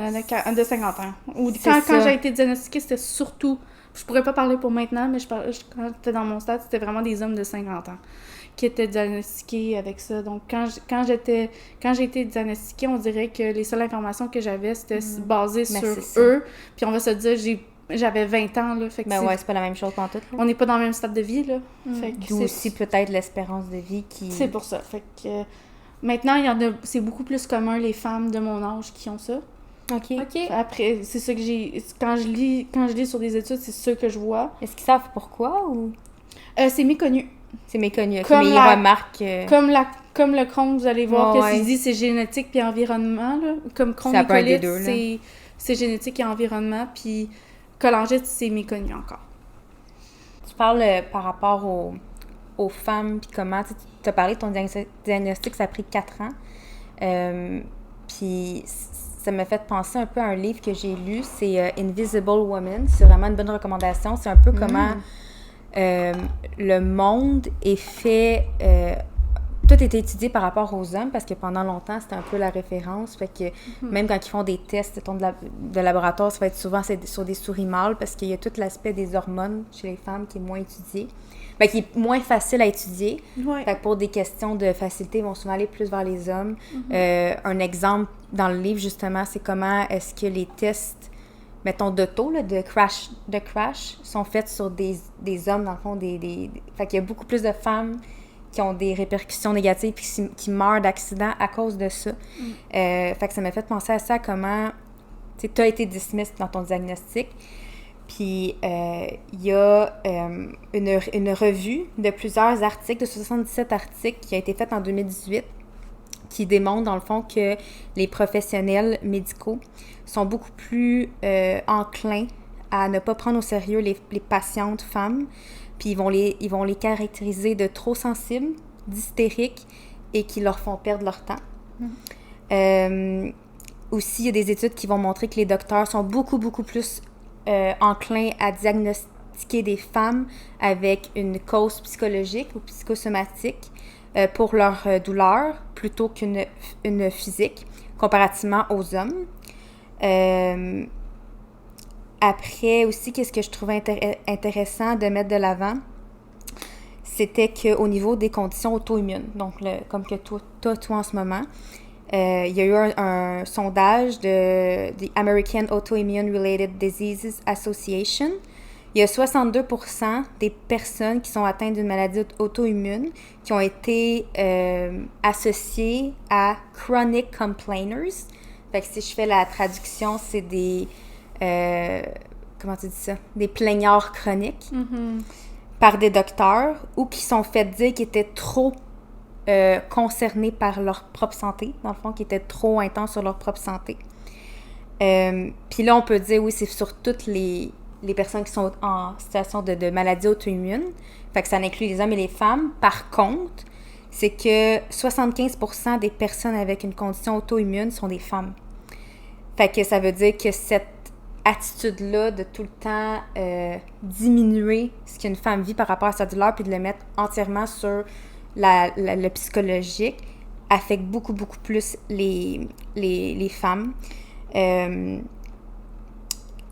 de 50 ans. Ou C'est quand ça. j'ai été diagnostiquée, c'était surtout... Je pourrais pas parler pour maintenant, mais quand j'étais dans mon stade, c'était vraiment des hommes de 50 ans qui étaient diagnostiqués avec ça. Donc, quand j'ai été diagnostiquée, on dirait que les seules informations que j'avais, c'était basé Mais sur c'est ça. eux. Puis on va se dire, j'avais 20 ans, là. Fait que Ben ouais, c'est pas la même chose pantoute, là. on n'est pas dans le même stade de vie, là. Fait que D'où aussi peut-être l'espérance de vie qui. c'est pour ça. Fait que maintenant, c'est beaucoup plus commun les femmes de mon âge qui ont ça. OK. OK. Après, c'est ça que j'ai... Quand je lis sur des études, c'est ça que je vois. Est-ce qu'ils savent pourquoi ou. C'est méconnu. C'est méconnu. Comme mais la- ils remarquent... Comme le Crohn, vous allez voir Ouais, que ouais. s'il dit c'est génétique puis environnement, là. Comme Crohn Ça peut être des mycolite, deux, là. c'est génétique et environnement, puis cholangite, c'est méconnu encore. Tu parles par rapport aux femmes, puis comment... Tu as parlé de ton diagnostic, ça a pris 4 ans. Puis ça m'a fait penser un peu à un livre que j'ai lu, c'est Invisible Woman. C'est vraiment une bonne recommandation. C'est un peu comment le monde est fait... tout est étudié par rapport aux hommes, parce que pendant longtemps, c'était un peu la référence. Fait que même quand ils font des tests de laboratoire, ça va être souvent sur des souris mâles, parce qu'il y a tout l'aspect des hormones chez les femmes qui est moins étudié. Ben, qui est moins facile à étudier. Ouais. Fait que pour des questions de facilité, ils vont souvent aller plus vers les hommes. Un exemple dans le livre, justement, c'est comment est-ce que les tests, mettons, d'auto, là, de crash, sont faits sur des hommes, dans le fond. Fait qu'il y a beaucoup plus de femmes qui ont des répercussions négatives puis qui meurent d'accidents à cause de ça. Fait que ça m'a fait penser à ça, comment tu as été dismissed dans ton diagnostic. Puis, il y a une revue de plusieurs articles, de 77 articles, qui a été faite en 2018, qui démontre, dans le fond, que les professionnels médicaux sont beaucoup plus enclins à ne pas prendre au sérieux les patientes femmes, puis ils vont les caractériser de trop sensibles, d'hystériques, et qui leur font perdre leur temps. Aussi, il y a des études qui vont montrer que les docteurs sont beaucoup, beaucoup plus enclins à diagnostiquer des femmes avec une cause psychologique ou psychosomatique pour leur douleur plutôt qu'une physique, comparativement aux hommes. Après aussi, qu'est-ce que je trouvais intéressant de mettre de l'avant, c'était qu'au niveau des conditions auto-immunes, donc comme que toi en ce moment, il y a eu un sondage de The American Autoimmune Related Diseases Association. Il y a 62% des personnes qui sont atteintes d'une maladie auto-immune qui ont été associées à chronic complainers. Fait que si je fais la traduction, c'est des... comment tu dis ça? Des plaignards chroniques par des docteurs ou qui sont fait dire qu'ils étaient trop concernés par leur propre santé, dans le fond, qui étaient trop intenses sur leur propre santé. Puis là, on peut dire, oui, c'est sur toutes les personnes qui sont en situation de maladie auto-immune. Fait que ça inclut les hommes et les femmes. Par contre, c'est que 75% des personnes avec une condition auto-immune sont des femmes. Fait que ça veut dire que cette attitude-là de tout le temps diminuer ce qu'une femme vit par rapport à sa douleur puis de le mettre entièrement sur le psychologique affecte beaucoup, beaucoup plus les femmes.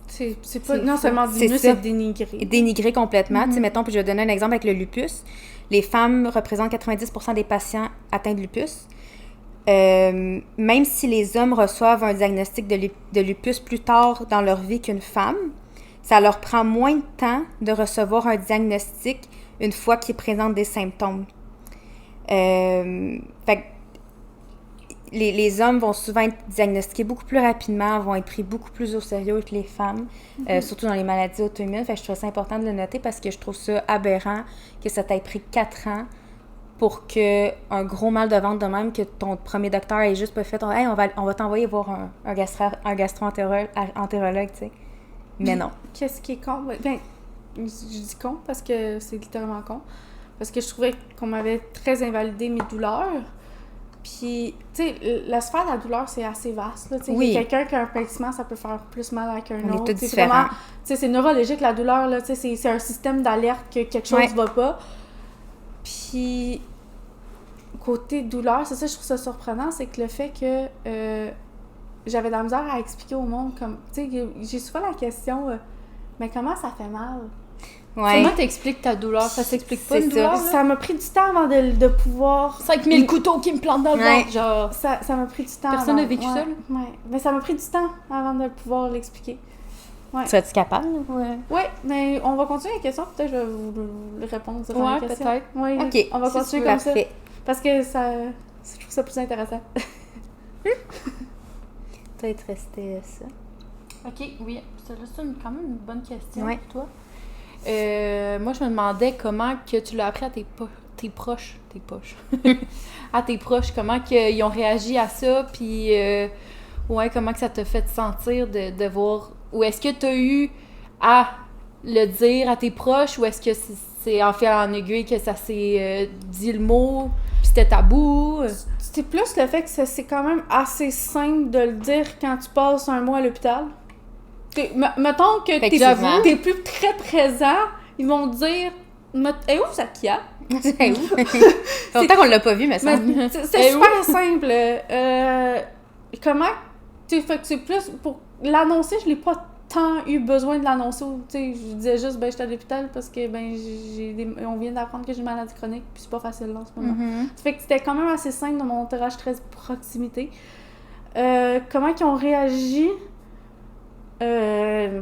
C'est pas non seulement diminuer, c'est dénigrer. Dénigrer complètement. Tu sais, mettons, puis je vais donner un exemple avec le lupus. Les femmes représentent 90% des patients atteints de lupus. Même si les hommes reçoivent un diagnostic de lupus plus tard dans leur vie qu'une femme, ça leur prend moins de temps de recevoir un diagnostic une fois qu'ils présentent des symptômes. Fait que les hommes vont souvent être diagnostiqués beaucoup plus rapidement, vont être pris beaucoup plus au sérieux que les femmes, surtout dans les maladies auto-immunes. Fait que je trouve ça important de le noter parce que je trouve ça aberrant que ça t'ait pris 4 ans pour qu'un gros mal de ventre de même, que ton premier docteur ait juste pas fait « Hey, on va t'envoyer voir un gastro-entérologue, tu sais. » Mais non. Qu'est-ce qui est con? Ben, je dis con parce que c'est littéralement con. Parce que je trouvais qu'on m'avait très invalidé mes douleurs. Puis, tu sais, la sphère de la douleur, c'est assez vaste. Là. Oui. Quelqu'un qui a un pincement, ça peut faire plus mal qu'un autre. On est tous différents. Tu sais, c'est neurologique, la douleur. Là, c'est un système d'alerte que quelque chose ne va pas. Puis, côté douleur, c'est ça, je trouve ça surprenant, c'est que le fait que j'avais de la misère à expliquer au monde, comme, tu sais, j'ai souvent la question, mais comment ça fait mal? Ouais. Comment t'expliques ta douleur? Ça s'explique pas, C'est une ça. douleur, là? Ça m'a pris du temps avant de pouvoir... 5000 couteaux qui me plantent dans le ventre, genre... Ça m'a pris du temps Personne avant... n'a vécu ça, là? Ouais, mais ça m'a pris du temps avant de pouvoir l'expliquer. Ouais. Serais-tu capable? Ouais. Ouais, mais on va continuer la question, peut-être je vais vous répondre durant la question. peut-être. Ouais, OK. on va continuer comme ça. Parfait. Parce que je trouve ça plus intéressant. Peut-être rester ça. OK, oui. C'est quand même une bonne question Ouais. pour toi. Moi, je me demandais comment que tu l'as appris à tes tes proches, à tes proches, comment qu'ils ont réagi à ça, puis ouais, comment que ça t'a fait sentir de voir, ou est-ce que t'as eu à le dire à tes proches, ou est-ce que c'est en fil en aiguille que ça s'est dit le mot, puis c'était tabou? C'est plus le fait que c'est quand même assez simple de le dire quand tu passes un mois à l'hôpital. Mettons que t'es plus très présent, ils vont te dire « Hey, où Zakia? » C'est où? Ça fait longtemps qu'on l'a pas vu, mais ça. C'est super simple. Comment... Fait que c'est plus... Pour l'annoncer, je l'ai pas tant eu besoin de l'annoncer. Je disais juste, j'étais à l'hôpital parce que, on vient d'apprendre que j'ai une maladie chronique, puis c'est pas facile là, en ce moment. Ça fait que c'était quand même assez simple dans mon entourage très proximité. Comment ils ont réagi? Là,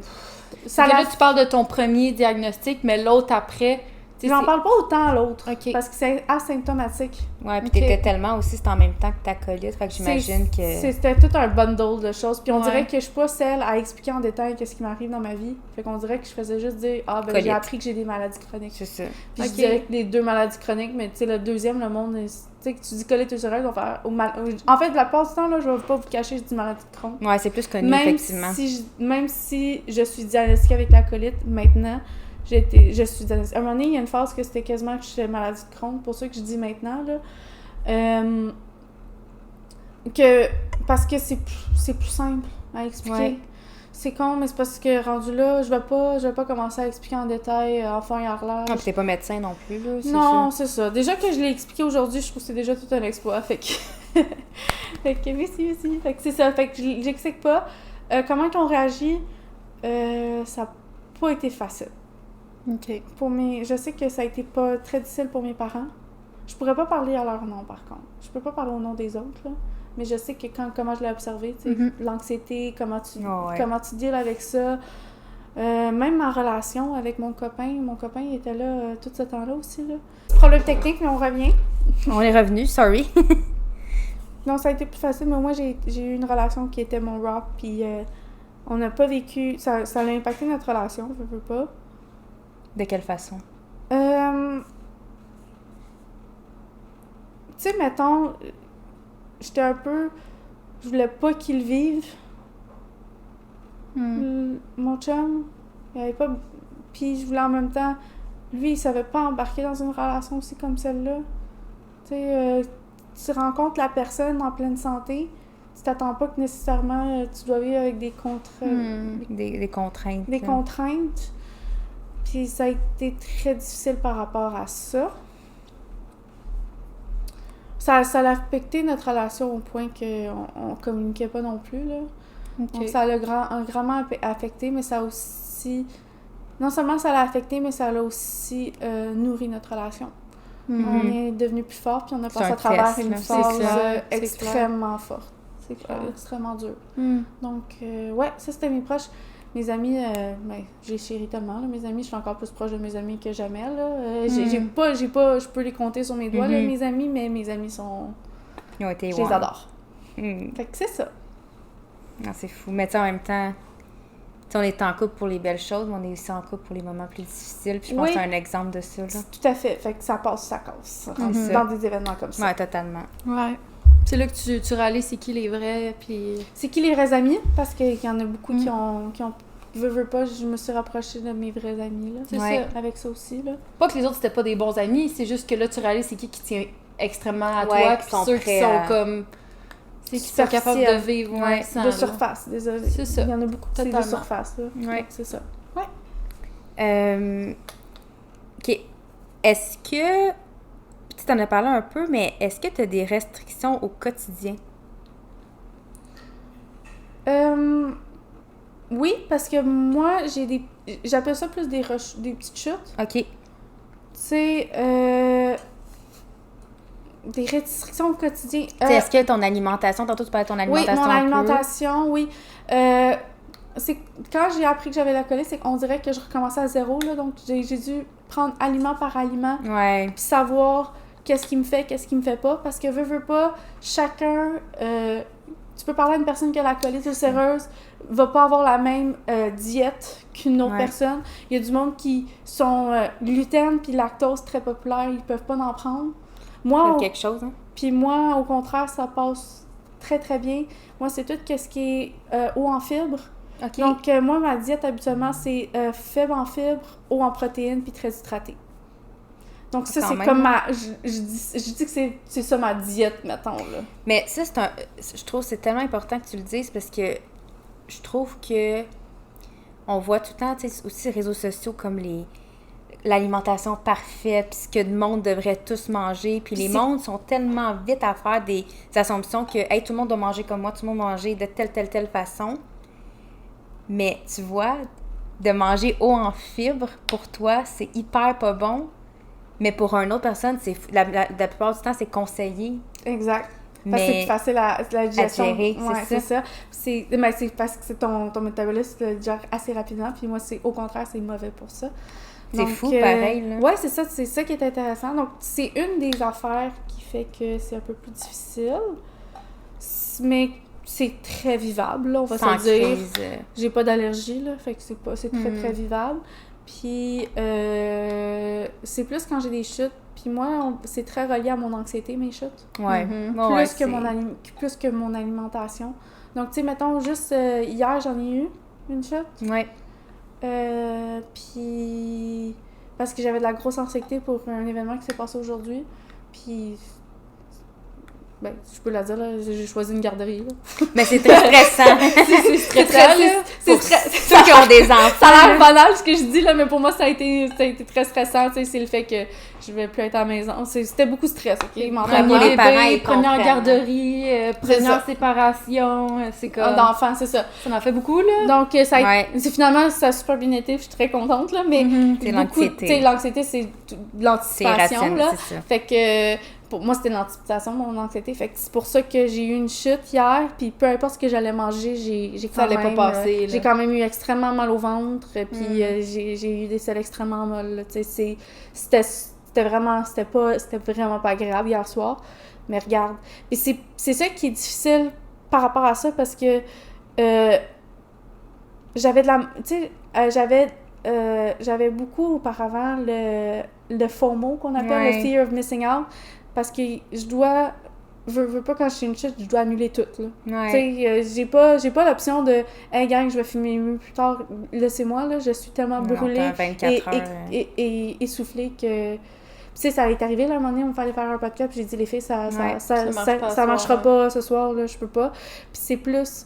tu parles de ton premier diagnostic, mais l'autre après... J'en parle pas autant à l'autre, okay. Parce que c'est asymptomatique. Ouais, puis t'étais tellement aussi, c'était en même temps que ta colite, fait que j'imagine que... C'était tout un bundle de choses, puis on dirait que je suis pas celle à expliquer en détail qu'est-ce qui m'arrive dans ma vie. Fait qu'on dirait que je faisais juste dire « Ah, j'ai appris que j'ai des maladies chroniques. » C'est ça. Puis je dirais que les 2 maladies chroniques, mais tu sais, le deuxième, le monde, tu sais, que tu dis colite ulcéreuse, on va faire... En fait, la plupart du temps, là, je vais pas vous cacher, je dis maladie de Crohn. Ouais, c'est plus connu, effectivement. Même si je suis diagnostiquée avec la colite, maintenant... je suis diagnostiquée. À un moment donné, il y a une phase que c'était quasiment que j'étais maladie de Crohn, pour ça que je dis maintenant, là. Parce que c'est plus simple à expliquer. Ouais. C'est con, mais c'est parce que rendu là, je vais pas commencer à expliquer en détail en fond et en relâche. Ah, puis t'es pas médecin non plus, là, non, c'est ça. Déjà que je l'ai expliqué aujourd'hui, je trouve que c'est déjà tout un exploit, fait que... fait que merci. Fait que c'est ça, fait que j'explique pas. Comment ils ont réagi, ça n'a pas été facile. OK. Je sais que ça a été pas très difficile pour mes parents. Je pourrais pas parler à leur nom, par contre. Je peux pas parler au nom des autres, là. Mais je sais que comment je l'ai observé, tu sais, l'anxiété, comment tu deals avec ça. Même ma relation avec mon copain il était là tout ce temps-là aussi, là. Problème technique, mais on revient. On est revenu, sorry. Non, ça a été plus facile, mais moi, j'ai eu une relation qui était mon rock, puis on n'a pas vécu... Ça a impacté notre relation, je veux pas. De quelle façon? Tu sais, mettons, j'étais un peu... Je voulais pas qu'il vive. Mon chum, il avait pas... Puis je voulais en même temps... Lui, il savait pas embarquer dans une relation aussi comme celle-là. Tu sais, tu rencontres la personne en pleine santé, tu t'attends pas que nécessairement tu dois vivre avec des contraintes. Des contraintes. Des contraintes. Puis ça a été très difficile par rapport à ça. Ça a affecté notre relation au point qu'on communiquait pas non plus, là. Okay. Donc ça a grandement affecté, mais ça a aussi... Non seulement ça l'a affecté, mais ça a aussi nourri notre relation. On est devenus plus forts, puis on a passé à travers une phase extrêmement forte. C'est extrêmement dur. Donc, ouais, ça c'était mes proches. Mes amis, j'ai chéri tellement, là. Mes amis, je suis encore plus proche de mes amis que jamais, là. Je peux les compter sur mes doigts, là, mes amis, mais mes amis sont... Ils ont été je les adore. Fait que c'est ça. Non, c'est fou. Mais tu sais, en même temps, on est en couple pour les belles choses, mais on est aussi en couple pour les moments plus difficiles. Puis je pense que c'est un exemple de ça, là. Tout à fait. Fait que ça passe, ça casse. Dans des événements comme ça. Ouais, totalement. Ouais. C'est là que tu réalises c'est qui les vrais, puis... C'est qui les vrais amis, parce qu'il y en a beaucoup qui ont veux pas, je me suis rapprochée de mes vrais amis, là. C'est ça, avec ça aussi, là. Pas que les autres, c'était pas des bons amis, c'est juste que là, tu réalises c'est qui tient extrêmement à toi, puis ceux qui sont comme... C'est qui sont capables de vivre, de surface, désolé. C'est ça. Il y en a beaucoup qui sont de surface, là. Ouais. C'est ça. Ouais. OK. Est-ce que... Tu t'en as parlé un peu, mais est-ce que tu as des restrictions au quotidien? Oui, parce que moi, j'appelle ça plus des petites chutes. OK. Tu sais, des restrictions au quotidien. Est-ce que ton alimentation, tantôt tu parlais de ton alimentation? Oui, mon alimentation, oui. C'est quand j'ai appris que j'avais la colite, c'est qu'on dirait que je recommençais à zéro, là. Donc, j'ai dû prendre aliment par aliment. Ouais. Puis savoir qu'est-ce qui me fait pas. Parce que veux pas, chacun tu peux parler à une personne qui a la colite ulcéreuse, va pas avoir la même diète qu'une autre personne. Il y a du monde qui sont gluten puis lactose très populaire, ils peuvent pas en prendre. Moi, quelque chose, hein? Puis moi, au contraire, ça passe très, très bien. Moi, c'est tout ce qui est haut en fibres. OK. Donc, moi, ma diète, habituellement, c'est faible en fibres, haut en protéines, puis très hydratée. Donc, ça, c'est comme ma... Je dis que c'est ça ma diète, mettons, là. Mais ça, je trouve que c'est tellement important que tu le dises parce que je trouve que on voit tout le temps, tu sais, aussi les réseaux sociaux comme l'alimentation parfaite, puis ce que le monde devrait tous manger, puis les mondes sont tellement vite à faire des assumptions que, hey, tout le monde doit manger comme moi, tout le monde doit manger de telle façon. Mais tu vois, de manger haut en fibres, pour toi, c'est hyper pas bon. Mais pour une autre personne, la plupart du temps, c'est conseillé. Exact. Parce que c'est plus facile la digestion. À gérer, c'est ça. C'est parce que c'est ton métabolisme le digère assez rapidement, puis moi, au contraire, c'est mauvais pour ça. C'est fou, pareil, là. Ouais, c'est ça qui est intéressant. Donc, c'est une des affaires qui fait que c'est un peu plus difficile. Mais c'est très vivable, là, on va se dire. J'ai pas d'allergie, là, fait que c'est très, très vivable. Puis, c'est plus quand j'ai des chutes. Puis moi, c'est très relié à mon anxiété, mes chutes. Ouais. Plus que mon alimentation. Donc, tu sais, mettons, juste hier, j'en ai eu une chute. Ouais. Puis, parce que j'avais de la grosse anxiété pour un événement qui s'est passé aujourd'hui. Puis, ben, je peux la dire, là, j'ai choisi une garderie, là. Mais c'est très stressant. c'est stressant, là. C'est ceux qui ont des enfants. Ça a l'air banal, ce que je dis, là, mais pour moi, ça a été très stressant, tu sais, c'est le fait que je vais plus être à la maison. C'était beaucoup de stress, OK? Mentalement, les parents, première garderie, première séparation, c'est comme... D'enfants, c'est ça. Ça en fait beaucoup, là. Donc, finalement, ça a super bien été, puis je suis très contente, là, mais c'est l'anxiété. Tu sais, l'anxiété, c'est de l'anticipation, là. C'est ça. Fait que... Pour moi, c'était l'anticipation, mon anxiété. Fait que c'est pour ça que j'ai eu une chute hier. Puis peu importe ce que j'allais manger, j'ai quand même... Ça allait pas passer, j'ai quand même eu extrêmement mal au ventre. Puis j'ai eu des selles extrêmement molles. Tu sais, c'était vraiment pas agréable hier soir. Mais regarde. Puis c'est ça qui est difficile par rapport à ça parce que j'avais de la... Tu sais, j'avais beaucoup auparavant le FOMO qu'on appelle, le Fear of Missing Out. Parce que je veux pas quand je fais une chute, je dois annuler tout, là. Ouais. Tu sais, j'ai pas l'option de « Hey gang, je vais filmer mieux plus tard. » Laissez-moi, là, je suis tellement brûlée et essoufflée que... Tu sais, ça est arrivé, là, à un moment donné, on fallait faire un podcast, puis j'ai dit « Les filles, ça marchera pas ce soir, là, je peux pas. » Puis c'est plus...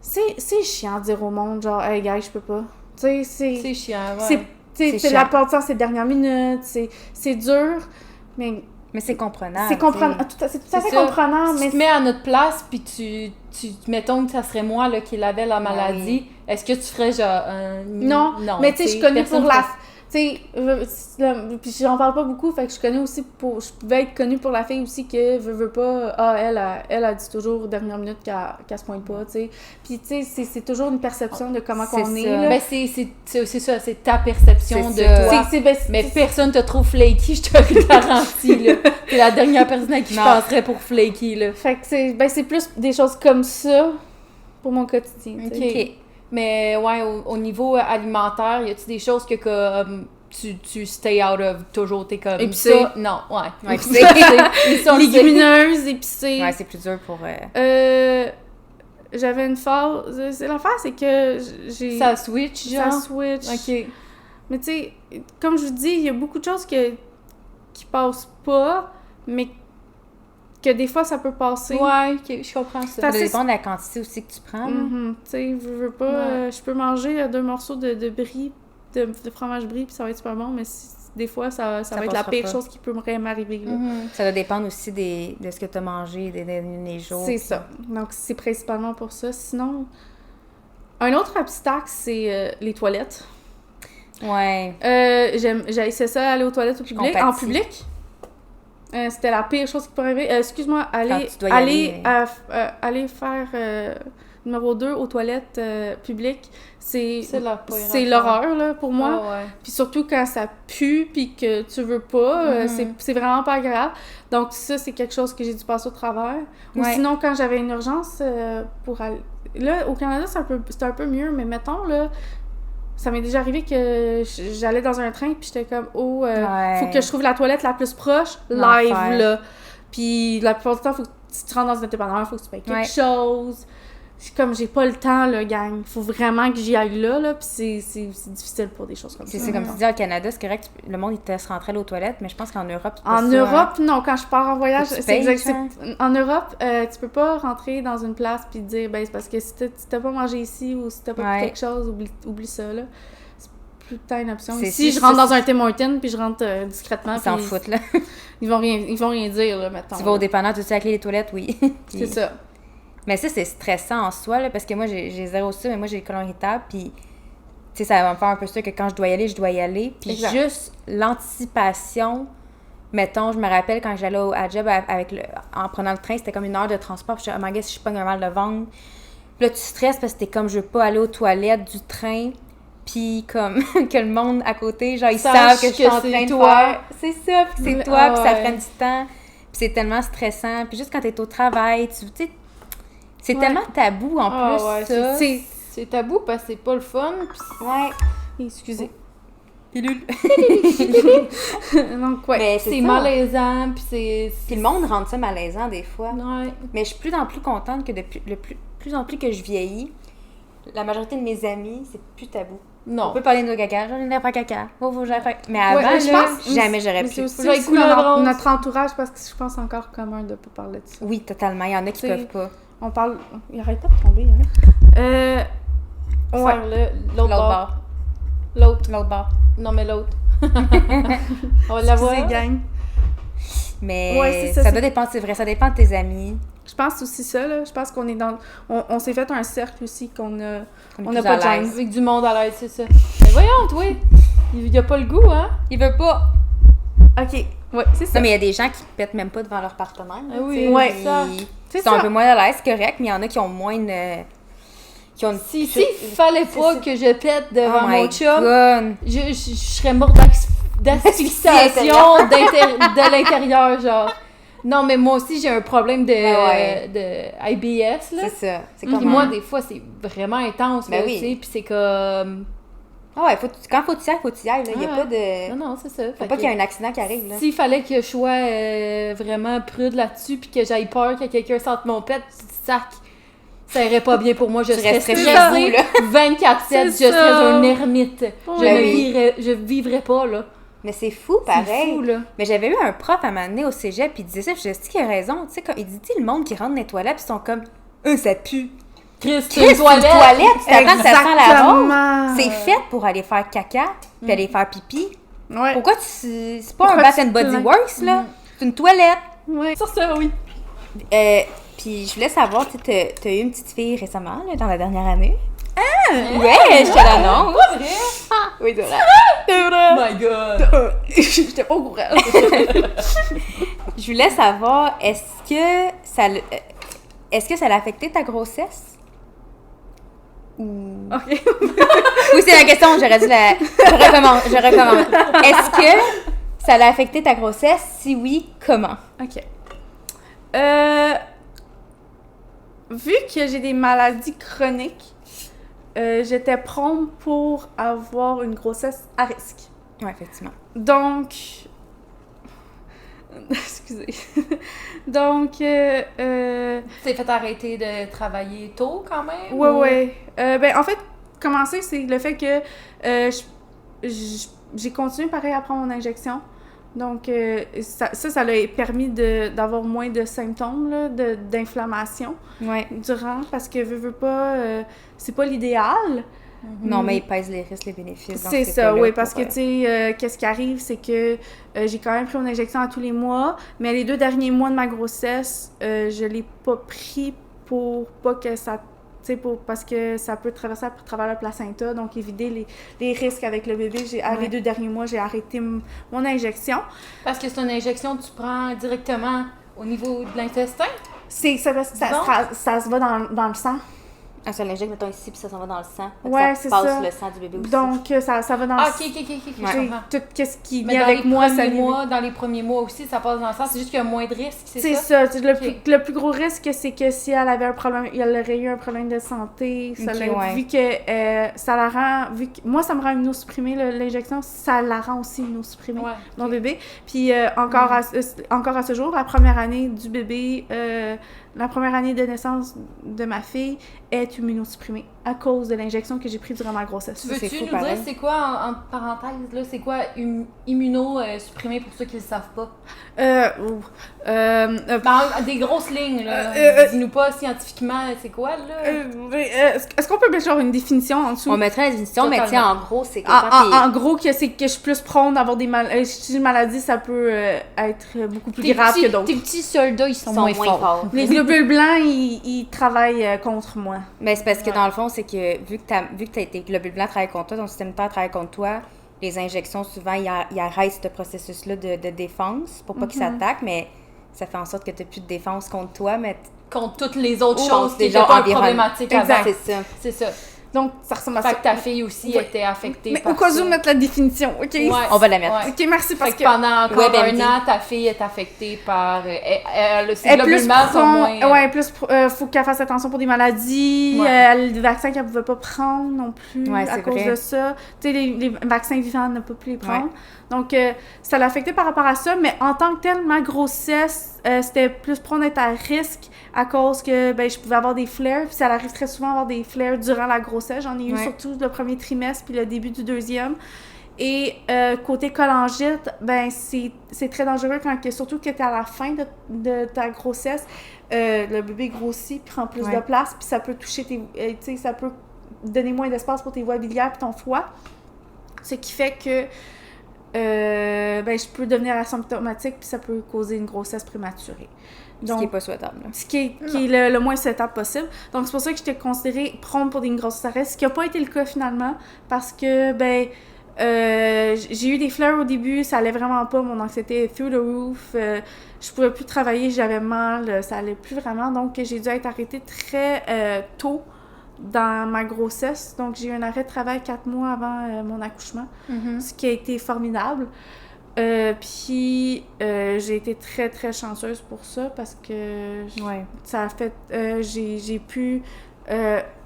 C'est chiant de dire au monde, genre « Hey gang, je peux pas. » Tu sais, c'est chiant, ouais. C'est la plupart du temps, c'est les dernières minutes, c'est dur, mais c'est comprenable. C'est tout à fait comprenable. Si tu te mets à notre place, puis tu mettons que ça serait moi là, qui l'avais la maladie, est-ce que tu ferais genre... Non, mais tu sais, je suis connue pour la... Tu sais, puis j'en parle pas beaucoup, fait que je connais aussi je pouvais être connue pour la fille aussi que veut pas, elle a dit toujours dernière minute qu'elle se pointe pas, tu sais. Puis tu sais, c'est toujours une perception de comment qu'on est, là. Ben c'est ça, c'est ta perception de toi. Mais personne te trouve flaky, je te le garantis, là. T'es la dernière personne à qui je penserais pour flaky, là. Fait que c'est plus des choses comme ça pour mon quotidien, OK. Mais ouais, au niveau alimentaire, y a-tu des choses que comme tu stay out of toujours, t'es comme épicé. Ça? Non, ouais. Épicé. Légumineuses, épicées. Ouais, c'est plus dur pour... J'avais une phase... L'affaire, c'est que j'ai... Ça switch, genre? Ça switch. OK. Mais tu sais, comme je vous dis, il y a beaucoup de choses qui passent pas, mais que des fois, ça peut passer. Ouais, OK, je comprends ça. Ça dépend de la quantité aussi que tu prends. Tu sais, je veux pas... je peux manger 2 morceaux de brie, de fromage brie, puis ça va être super bon, mais des fois, ça va être la pire chose qui peut m'arriver. Ça va dépendre aussi de ce que tu as mangé des jours. C'est ça. Donc, c'est principalement pour ça. Sinon, un autre obstacle, c'est les toilettes. Ouais. C'est ça, aller aux toilettes en public. C'était la pire chose qui pourrait arriver. Excuse-moi, aller faire numéro 2 aux toilettes publiques, c'est l'horreur là, pour moi. Ah ouais. Puis surtout quand ça pue puis que tu veux pas, c'est vraiment pas grave. Donc ça, c'est quelque chose que j'ai dû passer au travers. Ou sinon, quand j'avais une urgence pour aller... Là, au Canada, c'est un peu mieux, mais mettons, là, ça m'est déjà arrivé que j'allais dans un train puis j'étais comme faut que je trouve la toilette la plus proche live là. Puis la plupart du temps, faut que tu te rentres dans une dépanneur, faut que tu payes quelque chose. Comme j'ai pas le temps là, gang, faut vraiment que j'y aille là puis c'est difficile pour des choses comme ça. C'est comme tu dis, au Canada, c'est correct, le monde il te laisse rentrer aux toilettes, mais je pense qu'en Europe, non, quand je pars en voyage, en Europe, tu peux pas rentrer dans une place puis dire ben c'est parce que si t'as pas mangé ici ou si t'as pas pris quelque chose, oublie ça là. C'est plus tant une option. Si je rentre dans un Tim Hortons puis je rentre discrètement, ils s'en foutent là. ils vont rien dire là, mettons. Tu vas au dépanneur, tu sais, avec les toilettes, oui. C'est ça. Mais ça, c'est stressant en soi, là, parce que moi, j'ai zéro ça, mais moi, j'ai le côlon irritable, puis, tu sais, ça va me faire un peu ça que quand je dois y aller, je dois y aller. Puis juste l'anticipation, mettons, je me rappelle quand j'allais à job en prenant le train, c'était comme 1 heure de transport, puis je me disais, oh my God, si je pogne un mal de ventre. Puis là, tu stresses parce que t'es comme, je veux pas aller aux toilettes du train, puis comme, que le monde à côté, genre, ils savent que je suis en train de faire. C'est ça, puis c'est toi, puis ça prend du temps, puis c'est tellement stressant. Puis juste quand t'es au travail, tu sais, c'est tellement tabou en plus, ça. C'est tabou parce que c'est pas le fun. Pis... Excusez. Pilule. Donc, mais c'est malaisant, puis c'est... Puis le monde rend ça malaisant des fois. Ouais. Mais je suis plus en plus contente que plus en plus que je vieillis, la majorité de mes amis, c'est plus tabou. Non. On peut parler de nos caca, j'en ai l'air faire caca. Mais avant, là, jamais j'aurais pu. C'est aussi notre entourage, parce que je pense encore commun de pas parler de ça. Oui, totalement. Il y en a qui peuvent pas. On parle... Il arrête pas de tomber, hein. L'autre bord. L'autre bord. Non, mais l'autre. On la voit. Gang. Mais ça doit dépendre, c'est vrai, ça dépend de tes amis. Je pense aussi ça, là. Je pense qu'on est dans... On s'est fait un cercle aussi qu'on a pas de gêne. Avec du monde à l'aise, c'est ça. Mais voyons, toi, il y a pas le goût, hein? Il veut pas. OK. Ouais, c'est ça. Non, mais il y a des gens qui pètent même pas devant leur partenaire. Ah oui, ouais, ça. Ils sont un peu moins à l'aise, c'est correct, mais il y en a qui ont moins de... Si fallait pas que je pète devant mon chum, je serais morte d'asphyxiation de l'intérieur, genre. Non, mais moi aussi, j'ai un problème de IBS, là. C'est ça. C'est comme moi, des fois, c'est vraiment intense, là, tu sais, puis c'est comme... Ah ouais, quand faut que tu y ailles, là. Il n'y a pas de... Non, c'est ça. Faut pas qu'il y ait un accident qui arrive, là. S'il fallait que je sois vraiment prude là-dessus, puis que j'aille peur que quelqu'un sente mon pet, sac, ça irait pas bien pour moi. Je serais stressée 24/7, je serais un ermite. Je vivrais pas, là. Mais c'est fou, pareil. C'est fou, là. Mais j'avais eu un prof à un moment donné au cégep, puis il disait ça, puis je me suis dit qu'il a raison. Tu sais, il dit, le monde qui rentre dans les toilettes, puis ils sont comme, ça pue. C'est une toilette, tu t'attends que ça sent la rose. C'est fait pour aller faire caca, puis aller faire pipi. Ouais. Pourquoi c'est pas un Bath and Body Works, là? C'est une toilette. Ouais. Sur ça, oui. Puis je voulais savoir, tu sais, t'as eu une petite fille récemment, là, dans la dernière année. Ah! Ouais, je te l'annonce. Oui, c'est vrai. C'est vrai. Oh my God. J'étais pas au courant. Je voulais savoir, est-ce que ça l'a affecté ta grossesse? Ou... OK. Oui, c'est la question, j'aurais dû la... Je recommence. Est-ce que ça l'a affecté ta grossesse? Si oui, comment? OK. Vu que j'ai des maladies chroniques, j'étais prompte pour avoir une grossesse à risque. Oui, effectivement. Donc... Excusez. Donc, t'es fait arrêter de travailler tôt, quand même? Oui. En fait, commencer, c'est le fait que j'ai continué, pareil, à prendre mon injection. Donc, ça l'a permis d'avoir moins de symptômes, là, d'inflammation durant, parce que, veux pas, c'est pas l'idéal. Non, mais il pèse les risques, les bénéfices. C'est ça, oui, parce que, tu sais, qu'est-ce qui arrive, c'est que j'ai quand même pris mon injection à tous les mois, mais les 2 derniers mois de ma grossesse, je l'ai pas pris pour pas que ça sais, parce que ça peut traverser à travers le placenta, donc éviter les risques avec le bébé. Les 2 derniers mois, j'ai arrêté mon injection. Parce que c'est une injection que tu prends directement au niveau de l'intestin? Ça se va dans le sang. Ah, ça l'injecte, mettons, ici, puis ça s'en va dans le sang. Ouais, ça passe le sang du bébé aussi. Donc, ça va dans le sang. Ok, je comprends. Tout ce qui Mais vient dans avec moi, ça dans les premiers mois aussi, ça passe dans le sang. C'est juste qu'il y a moins de risques, c'est C'est ça? ça. Le plus gros risque, c'est que si elle avait un problème, elle aurait eu un problème de santé. Vu que ça la rend... moi, ça me rend immunosupprimée, l'injection. Ça la rend aussi immunosupprimée, mon bébé. Puis encore à ce jour, la première année du bébé... la première année de naissance de ma fille est immunosupprimée à cause de l'injection que j'ai prise durant ma grossesse. Veux-tu nous dire c'est quoi, en parenthèse, là, c'est quoi immunosupprimé pour ceux qui ne le savent pas? Des grosses lignes, là. Dis-nous pas scientifiquement c'est quoi, là. Est-ce qu'on peut mettre genre une définition en dessous? On mettrait la définition, mais tiens, en gros, c'est que en gros, que c'est que je suis plus prone d'avoir des maladies. Si j'ai une maladie, ça peut être beaucoup plus grave que d'autres. Tes petits soldats, ils sont moins forts. Les globules blancs, ils travaillent contre moi. Mais c'est parce que dans le fond, c'est que vu que tes globules blancs travaillent contre toi, ton système immunitaire travaille contre toi, les injections, souvent, ils arrêtent ce processus-là de défense pour pas qu'ils s'attaquent, mais ça fait en sorte que tu n'as plus de défense contre toi, mais contre toutes les autres choses qui étaient pas problématiques avant. C'est ça. Donc, ça ressemble à ça. Fait que ta fille aussi était affectée mais par au cas où mettre la définition, OK? Ouais, on va la mettre. Ouais. OK, merci, parce que pendant encore un an, ta fille est affectée par... ses globules blancs sont moins... Ouais, plus faut qu'elle fasse attention pour des maladies, des vaccins qu'elle pouvait pas prendre non plus à cause de ça. Tu sais, les vaccins vivants, elle ne peut plus les prendre. Ouais. Donc, ça l'a affecté par rapport à ça, mais en tant que telle, ma grossesse, c'était plus prone d'être à risque à cause que je pouvais avoir des flares, puis ça arrive très souvent avoir des flares durant la grossesse. J'en ai eu surtout le premier trimestre puis le début du deuxième. Et côté cholangite, c'est très dangereux surtout que tu es à la fin de ta grossesse. Le bébé grossit, prend plus de place, puis ça peut toucher ça peut donner moins d'espace pour tes voies biliaires puis ton foie. Ce qui fait que je peux devenir asymptomatique puis ça peut causer une grossesse prématurée. Donc, ce qui n'est pas souhaitable. Ce qui est le moins souhaitable possible. Donc, c'est pour ça que j'étais considérée prone pour une grossesse arrêt, ce qui n'a pas été le cas finalement, parce que, j'ai eu des fleurs au début, ça allait vraiment pas, mon anxiété through the roof, je pouvais plus travailler, j'avais mal, ça allait plus vraiment, donc j'ai dû être arrêtée très tôt dans ma grossesse. Donc, j'ai eu un arrêt de travail 4 mois avant mon accouchement, ce qui a été formidable. Puis j'ai été très très chanceuse pour ça parce que ça a fait j'ai pu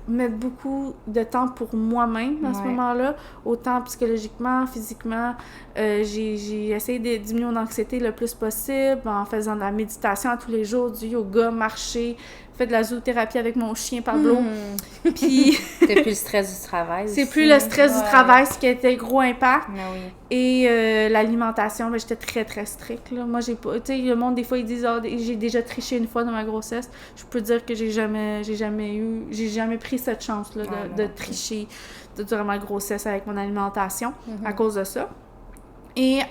mettre beaucoup de temps pour moi-même à ce moment-là, autant psychologiquement, physiquement. J'ai essayé de diminuer mon anxiété le plus possible en faisant de la méditation à tous les jours, du yoga, marcher, fait de la zoothérapie avec mon chien Pablo. Puis c'est plus le stress du travail aussi. C'est plus le stress du travail, ce qui a été gros impact. Oui. Et l'alimentation, j'étais très très stricte là. Moi j'ai pas, tu sais, le monde des fois ils disent j'ai déjà triché une fois dans ma grossesse. Je peux dire que j'ai jamais pris cette chance là de tricher durant ma grossesse avec mon alimentation à cause de ça. Et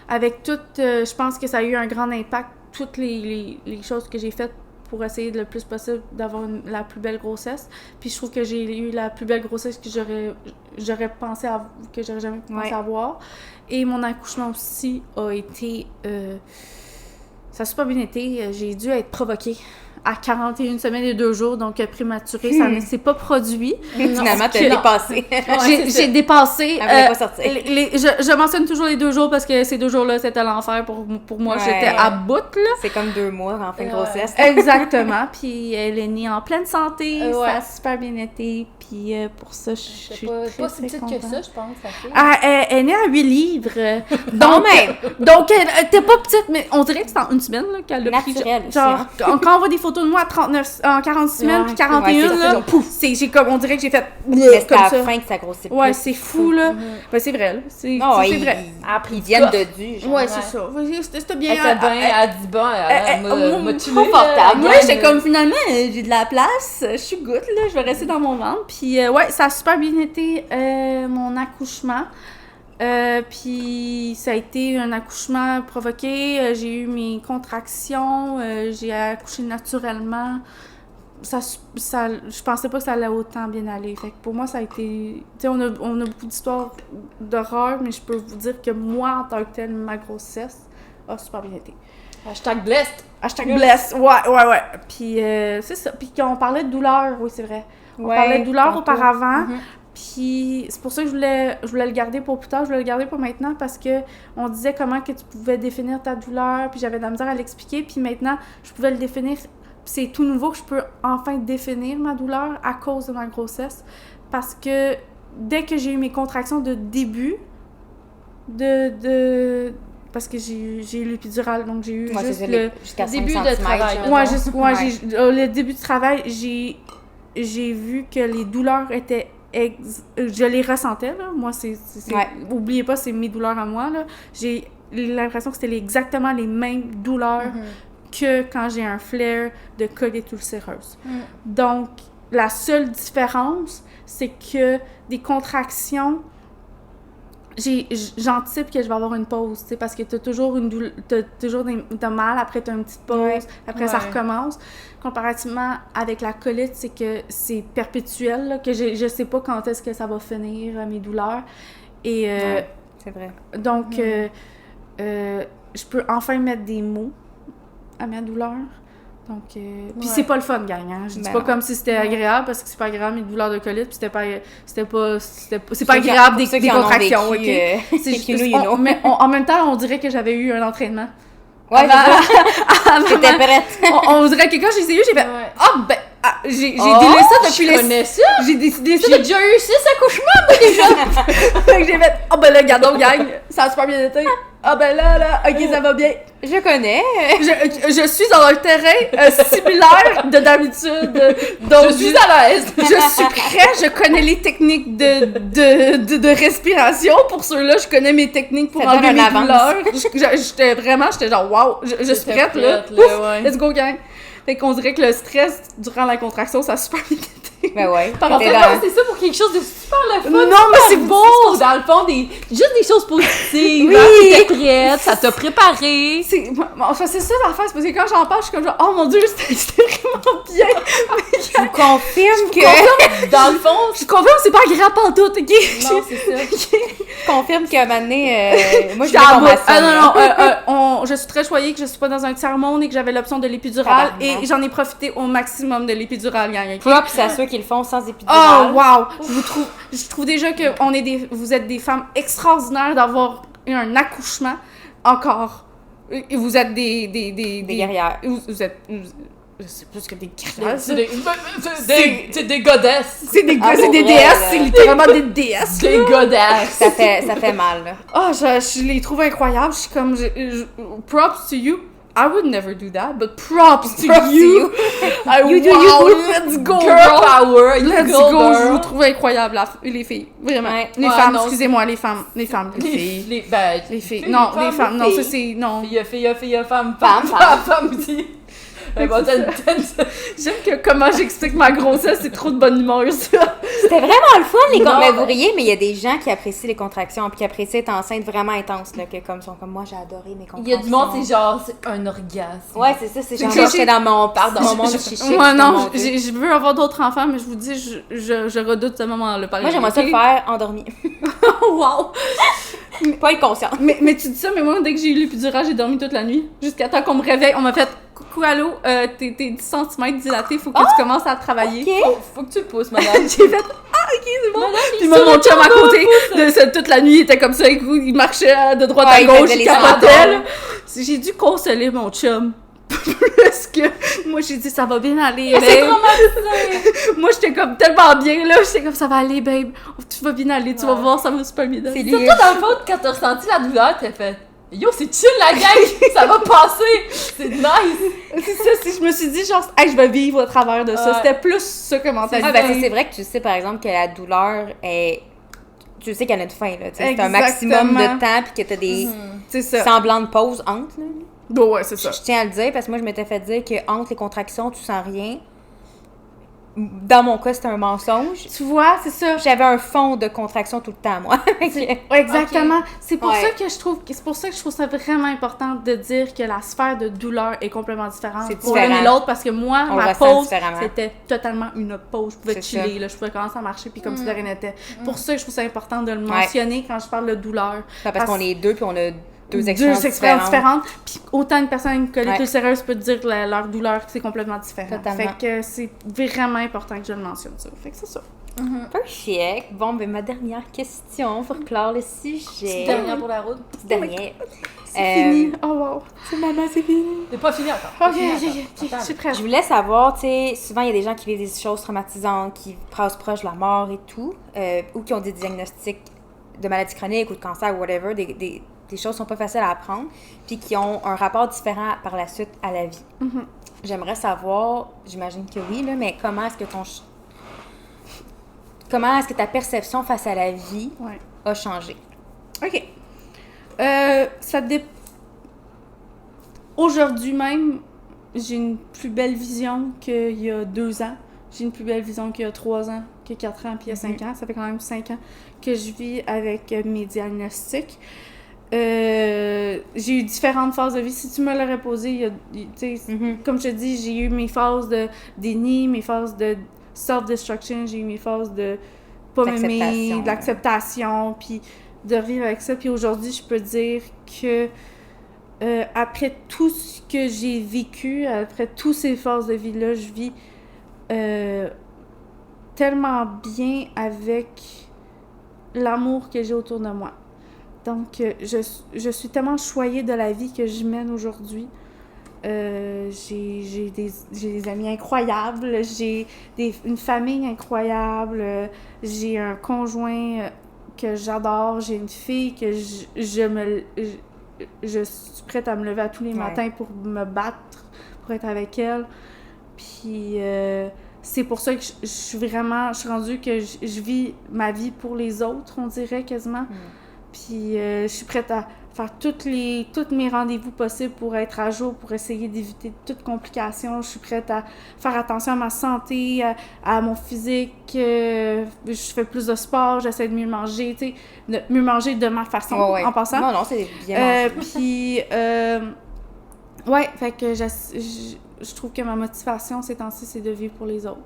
avec tout, je pense que ça a eu un grand impact, toutes les choses que j'ai faites pour essayer le plus possible d'avoir la plus belle grossesse. Puis je trouve que j'ai eu la plus belle grossesse que j'aurais pensé que j'aurais jamais pensé avoir. Et mon accouchement aussi a été... ça a super bien été. J'ai dû être provoquée à 41 semaines et 2 jours, donc prématurée. Ça ne s'est pas produit. Finalement, tu as dépassé. J'ai dépassé. Elle voulait pas sortir. Je mentionne toujours les 2 jours parce que ces 2 jours-là, c'était l'enfer pour moi. J'étais à bout, là. C'est comme 2 mois en fin de grossesse. Exactement. Puis elle est née en pleine santé. Ça a super bien été. Puis pour ça, je suis pas si petite que ça, je pense. Elle est née à 8 livres. Donc, elle était pas petite, mais on dirait que c'est en une semaine là, qu'elle a pris. Genre, quand on voit des photos de moi à 46 semaines puis 41, là, on dirait que j'ai fait... Mais c'est à la fin que ça grossit plus. Ouais, c'est fou, là. C'est vrai, là. C'est vrai. Ils viennent de dû. Ouais, c'est ça. C'était bien. Elle dit bon, elle m'a tué. Confortable. Moi, j'étais comme, finalement, j'ai de la place, je suis good, là, je vais rester dans mon ventre. Puis, ça a super bien été mon accouchement. Puis ça a été un accouchement provoqué, j'ai eu mes contractions, j'ai accouché naturellement, je pensais pas que ça allait autant bien aller. Fait que pour moi, ça a été... Tu sais, on a beaucoup d'histoires d'horreur, mais je peux vous dire que moi, en tant que telle, ma grossesse a super bien été. #blessed. #blessed, ouais. Puis c'est ça. Puis qu'on parlait de douleur, oui, c'est vrai. On parlait de douleur auparavant. Puis c'est pour ça que je voulais le garder pour plus tard, je voulais le garder pour maintenant parce que on disait comment que tu pouvais définir ta douleur, puis j'avais de la misère à l'expliquer, puis maintenant je pouvais le définir. Puis c'est tout nouveau que je peux enfin définir ma douleur à cause de ma grossesse parce que dès que j'ai eu mes contractions de début parce que j'ai eu l'épidurale, donc j'ai eu juste jusqu'à 5 début de centimètres, travail. Le début du travail, j'ai vu que les douleurs étaient je les ressentais, là. Moi, oubliez pas, c'est mes douleurs à moi, là. J'ai l'impression que c'était exactement les mêmes douleurs que quand j'ai un flare de colite ulcéreuse. Donc, la seule différence, c'est que des contractions, j'anticipe que je vais avoir une pause, tu sais, parce que t'as toujours t'as mal, après t'as une petite pause, après ça recommence. Comparativement avec la colite, c'est que c'est perpétuel, là, que je sais pas quand est-ce que ça va finir, mes douleurs. Et c'est vrai. Donc, je peux enfin mettre des mots à ma douleur. Donc, puis c'est pas le fun, gang, hein. Je dis pas comme si c'était agréable, parce que c'est pas agréable, mes douleurs de colite, puis c'est pas agréable des contractions, OK? Mais en même temps, on dirait que j'avais eu un entraînement. Ouais, j'étais prête. On dirait que quand j'ai essayé, j'ai fait j'ai dealé ça depuis connais ça? J'ai décidé ça. J'ai déjà eu 6 accouchements, moi, déjà! Fait que j'ai fait là, regardons, gang, ça a super bien été. Là, ok, ça va bien. Je connais. Je suis dans un terrain similaire de d'habitude. Donc, je suis à l'aise. Je suis prête, je connais les techniques de respiration. Pour ceux-là, je connais mes techniques pour enlever mes douleurs. J'étais genre, wow, je suis prête, là. Let's go, gang. Fait qu'on dirait que le stress durant la contraction, ça a super bien été. Ben ouais. C'est ça pour quelque chose de super le fun. Non, mais c'est beau! Dans le fond, juste des choses positives. Oui! T'étais prête, ça t'a préparé. Enfin, c'est ça l'affaire, c'est parce que quand j'en parle, je suis comme genre, oh mon dieu, c'était vraiment bien. Je vous confirme que... Dans le fond... Je confirme, c'est pas agréable pantoute, ok? Non, c'est ça. Je confirme qu'à un moment donné, moi, je voulais je suis très choyée que je suis pas dans un tiers-monde et que j'avais l'option de l'épidurale et j'en ai profité au maximum de l'épidurale, gang. Props à ceux qui le font sans épidurale. Oh, wow! Je trouve déjà que vous êtes des femmes extraordinaires d'avoir eu un accouchement encore. Et vous êtes des guerrières. Vous êtes... C'est plus que des guerrières. C'est des godesses. C'est des déesses, c'est littéralement des déesses. Des godesses. Ça fait mal, là. Oh, je les trouve incroyables. Je suis comme... props to you. I would never do that, but props to you. You do you. Let's go, girl power. Let's go. Je vous trouve incroyables, les filles. Vraiment. Ouais. Les femmes, excusez-moi, les femmes. Les filles. Les filles. Non, les femmes. Non, ça c'est... Non. Fille, femme. Dit. J'aime que comment j'explique ma grossesse, c'est trop de bonne humeur, ça. C'était vraiment le fun, mais vous riez, mais il y a des gens qui apprécient les contractions, puis qui apprécient être enceinte vraiment intense, là, que sont comme moi, j'ai adoré mes contractions. Il y a du monde, c'est genre, c'est un orgasme. Ouais, c'est ça, c'est genre, j'étais dans mon monde chichi. Moi, non, je veux avoir d'autres enfants, mais je vous dis, je redoute ce moment-là. Moi, j'aimerais ça le faire endormi. Wow! Pas être consciente. Mais tu dis ça, mais moi, dès que j'ai eu l'épidurale, j'ai dormi toute la nuit. Jusqu'à temps qu'on me réveille, on m'a fait coucou, allô, t'es 10 cm dilaté, faut que tu commences à travailler. Okay. Faut que tu le pousses, madame. J'ai fait ok, c'est bon. Puis mon chum à côté, toute la nuit, il était comme ça, il marchait de droite à gauche, il capotait. J'ai dû consoler mon chum. Plus que moi, j'ai dit ça va bien aller. C'est traumatisé. Moi, j'étais comme tellement bien, là. J'étais comme ça va aller, babe. Tu vas bien aller, tu vas voir, ça va super bien aller. Surtout dans le fond, quand t'as ressenti la douleur, t'as fait yo, c'est chill la gang, ça va passer. C'est nice. C'est ça, si je me suis dit genre, hey, je vais vivre au travers de ça. C'était plus ça que mentalité. C'est vrai que tu sais, par exemple, que la douleur est. Tu sais qu'elle a une fin, là. C'est un maximum de temps, puis que t'as des semblants de pause entre, là. Bon, ouais, c'est ça. Je tiens à le dire parce que moi, je m'étais fait dire que entre les contractions, tu sens rien. dans mon cas, c'était un mensonge. Tu vois, c'est ça. J'avais un fond de contraction tout le temps, moi. Ouais, exactement. C'est pour Ouais. ça que je trouve ça vraiment important de dire que la sphère de douleur est complètement différente C'est pour l'un et différent. l'autre, parce que moi, On le ma ressent pause, différemment. c'était totalement une pause. Je pouvais C'est chiller, ça. là, je pouvais commencer à marcher, puis comme si de rien n'était. Pour ça que je trouve ça important de le mentionner quand je parle de douleur. Parce qu'on est deux, puis on a deux expériences différentes. Puis autant une personne colique Ouais. ulcéreuse peut te dire que leur douleur, c'est complètement différent. Totalement. Fait que c'est vraiment important que je le mentionne, ça. Fait que c'est ça. Perfect. Bon, ben ma dernière question pour clore le sujet. Dernière pour la route. Dernière. C'est fini. Oh wow. C'est maman, c'est fini. C'est pas fini encore. Ok, je suis prête. Je voulais savoir, tu sais, souvent il y a des gens qui vivent des choses traumatisantes, qui passent proche de la mort et tout, ou qui ont des diagnostics de maladies chroniques ou de cancer ou whatever, des choses qui sont pas faciles à apprendre, puis qui ont un rapport différent par la suite à la vie. Mhm. J'aimerais savoir, j'imagine que oui, là, mais comment est-ce que ta perception face à la vie Ouais. a changé? OK. Aujourd'hui même, j'ai une plus belle vision qu'il y a 2 ans. J'ai une plus belle vision qu'il y a 3 ans, qu'il y a 4 ans, puis il y a 5 ans. Ça fait quand même 5 ans que je vis avec mes diagnostics. J'ai eu différentes phases de vie. Si tu me l'aurais posé, tu sais, comme je te dis, j'ai eu mes phases de déni, mes phases de self-destruction, j'ai eu mes phases de pas m'aimer, D'acceptation, de l'acceptation, puis de vivre avec ça. Puis aujourd'hui, je peux dire que après tout ce que j'ai vécu, après toutes ces phases de vie-là, je vis tellement bien avec l'amour que j'ai autour de moi. Donc, je suis tellement choyée de la vie que je mène aujourd'hui. J'ai des amis incroyables, j'ai une famille incroyable, j'ai un conjoint que j'adore, j'ai une fille que je suis prête à me lever à tous les matins pour me battre, pour être avec elle. Puis c'est pour ça que je suis rendue que je vis ma vie pour les autres, on dirait quasiment. Puis je suis prête à faire tous mes rendez-vous possibles pour être à jour, pour essayer d'éviter toute complication. Je suis prête à faire attention à ma santé, à mon physique. Je fais plus de sport, j'essaie de mieux manger, tu sais, de mieux manger de ma façon, en passant. Non, c'est bien mangé. Puis, ouais, fait que je trouve que ma motivation ces temps-ci, c'est de vivre pour les autres.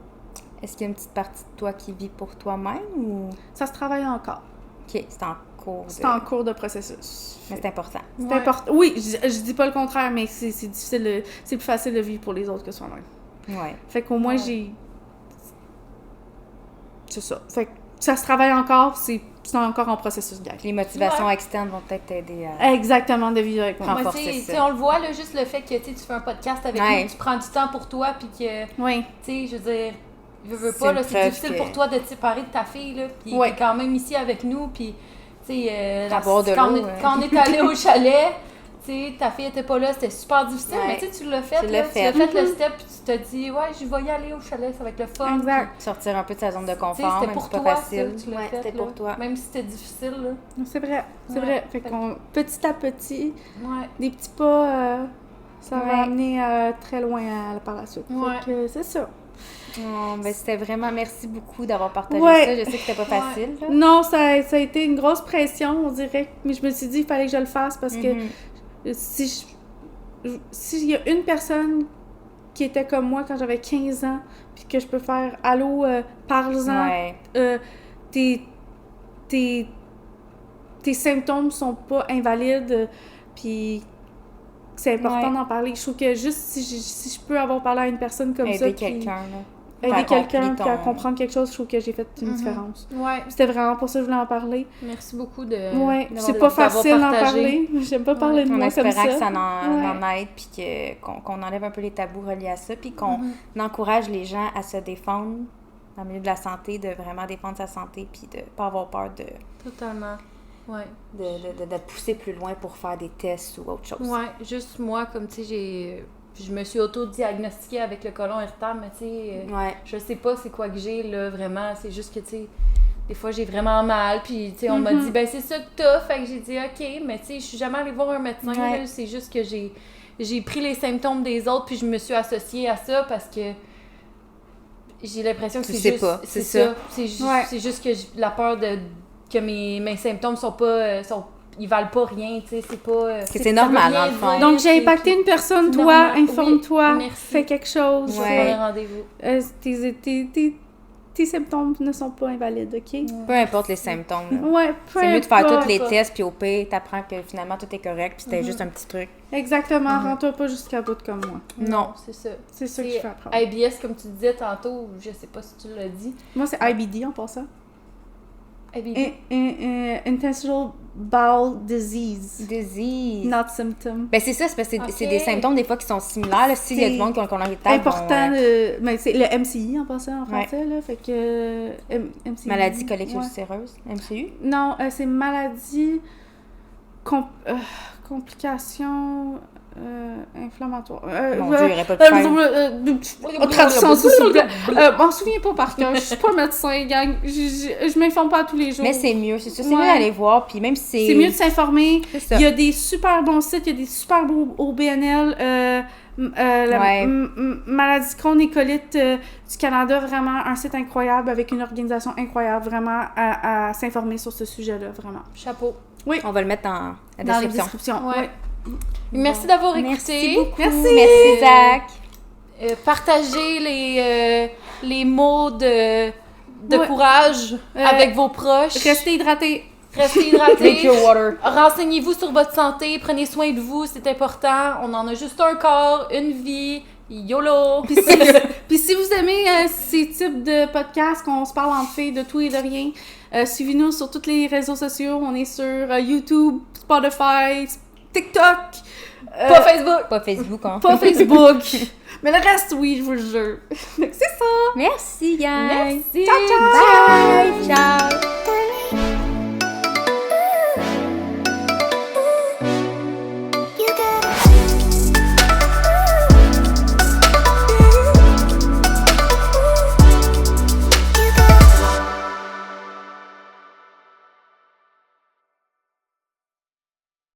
Est-ce qu'il y a une petite partie de toi qui vit pour toi-même ou... Ça se travaille encore. OK, c'est en cours. C'est en cours de processus. Mais c'est important. C'est important. Oui, je dis pas le contraire, mais c'est difficile, c'est plus facile de vivre pour les autres que soi-même. Ouais. Fait qu'au moins, c'est ça. Fait que ça se travaille encore, c'est encore en processus, gars. Les motivations externes vont peut-être t'aider à... Exactement, de vivre avec moi. Renforcer Mais ça. on le voit, là, juste le fait que tu fais un podcast avec nous, tu prends du temps pour toi, puis que, Oui. tu sais, je veux dire, veux C'est pas, là, une c'est preuve difficile que- pour toi de te séparer de ta fille, là, puis Ouais. t'es quand même ici avec nous, puis, tu sais, boire de quand, l'eau, quand on est allé au chalet, tu sais, ta fille était pas là, c'était super difficile, Ouais. mais tu sais, tu l'as fait, Tu là, l'as tu fait. l'as fait le step, puis tu t'as dit, ouais, je vais y aller au chalet, ça va être le fun. Exact. Sortir un peu de sa zone de Tu sais, confort, c'était même pour si c'est toi, pas ça, facile. tu l'as Ouais, fait, c'était là. pour toi. Même si c'était difficile, là. C'est vrai, c'est Ouais. vrai. Fait qu'on, petit à petit, Ouais. des petits pas, ça Ouais. va amener très loin par la suite. Ouais. Fait que c'est ça. Oh, ben c'était vraiment... Merci beaucoup d'avoir partagé Ouais. ça. Je sais que c'était pas facile, là. Non, ça a été une grosse pression, on dirait. Mais je me suis dit qu'il fallait que je le fasse parce que Mhm. s'il y a une personne qui était comme moi quand j'avais 15 ans, puis que je peux faire « Allô, parle-en, Ouais. tes symptômes sont pas invalides, puis c'est important Ouais. d'en parler. » Je trouve que juste si je peux avoir parlé à une personne comme ça, Aider puis quelqu'un, là. aider Faire quelqu'un accomplir puis à ton- comprendre quelque chose, je trouve que j'ai fait une différence. Ouais. C'était vraiment pour ça que je voulais en parler. Merci beaucoup de. Ouais, d'avoir- c'est pas d'avoir facile d'en partagé. parler. J'aime pas parler de En moi comme espérant ça. que ça en Ouais. aide, puis qu'on enlève un peu les tabous reliés à ça, puis qu'on encourage les gens à se défendre dans le milieu de la santé, de vraiment défendre sa santé, puis de pas avoir peur Totalement. Ouais. de pousser plus loin pour faire des tests ou autre chose. Ouais, juste moi, comme tu sais, je me suis auto-diagnostiquée avec le côlon irritable, mais tu sais, Ouais. je sais pas c'est quoi que j'ai, là, vraiment. C'est juste que, tu sais, des fois, j'ai vraiment mal, puis, tu sais, on m'a dit, ben, c'est ça que t'as. Fait que j'ai dit, OK, mais tu sais, je suis jamais allée voir un médecin, Ouais. là. C'est juste que j'ai pris les symptômes des autres, puis je me suis associée à ça parce que J'ai l'impression que Tu c'est sais juste... pas, c'est c'est ça. C'est Ouais. c'est juste que la peur que mes symptômes sont pas... ils valent pas rien, tu sais, c'est pas... Que c'est ça normal, veut rien dans le fond. dire, Donc, j'ai c'est- impacté une personne, c'est toi, normal. informe-toi, Oui, merci. fais quelque chose. Je vais Ouais. faire un rendez-vous. Tes symptômes ne sont pas invalides, OK? Peu importe les symptômes. là. Ouais, peu C'est mieux de faire importe. tous les tests, puis au pire, t'apprends que finalement tout est correct, puis c'était juste un petit truc. Exactement, rends-toi pas jusqu'à bout comme moi. Non. C'est ça. C'est ça que je fais apprendre. IBS, comme tu disais tantôt, je sais pas si tu l'as dit. Moi, c'est IBD en passant. IBS. Intentional Bowel Disease. Disease. Not symptom. Ben c'est ça, c'est parce que c'est Ok. des symptômes des fois qui sont similaires. Là. S'il y a du monde qui ont un table, Important, mais c'est le MCI en passant en français, là, fait que... MCI. maladie colique Ouais. ulcéreuse, MCU. Non, c'est maladie... complications... inflammatoires. Mon Dieu, il n'y aurait pas pu faire. Traduction, s'il vous plaît. Je m'en souviens pas par cœur. Je suis pas médecin, gang. Je m'informe pas tous les jours. Mais c'est mieux, c'est ça. C'est Ouais. mieux d'aller voir, puis même si C'est mieux de s'informer. C'est ça. Il y a des super bons sites, il y a des super beaux OBNL, la Ouais. Maladie Crohn et colite du Canada, vraiment un site incroyable avec une organisation incroyable, vraiment à s'informer sur ce sujet-là, vraiment. Chapeau. On va le mettre dans la Dans les description. descriptions. Ouais. Ouais. Merci d'avoir Merci écouté. beaucoup. Merci. Merci, Zach. Partagez les mots de Ouais. courage avec vos proches. Restez hydratés. Restez hydratés. Drink your water. Renseignez-vous sur votre santé. Prenez soin de vous, c'est important. On en a juste un corps, une vie. YOLO! Puis si vous aimez ces types de podcasts qu'on se parle entre filles de tout et de rien, suivez-nous sur tous les réseaux sociaux. On est sur YouTube, Spotify, TikTok. Pas Facebook! Pas Facebook, hein. Pas Facebook. Mais le reste, oui, je vous le jure. C'est ça. Merci, guys. Merci! Ciao, ciao. Bye. Ciao.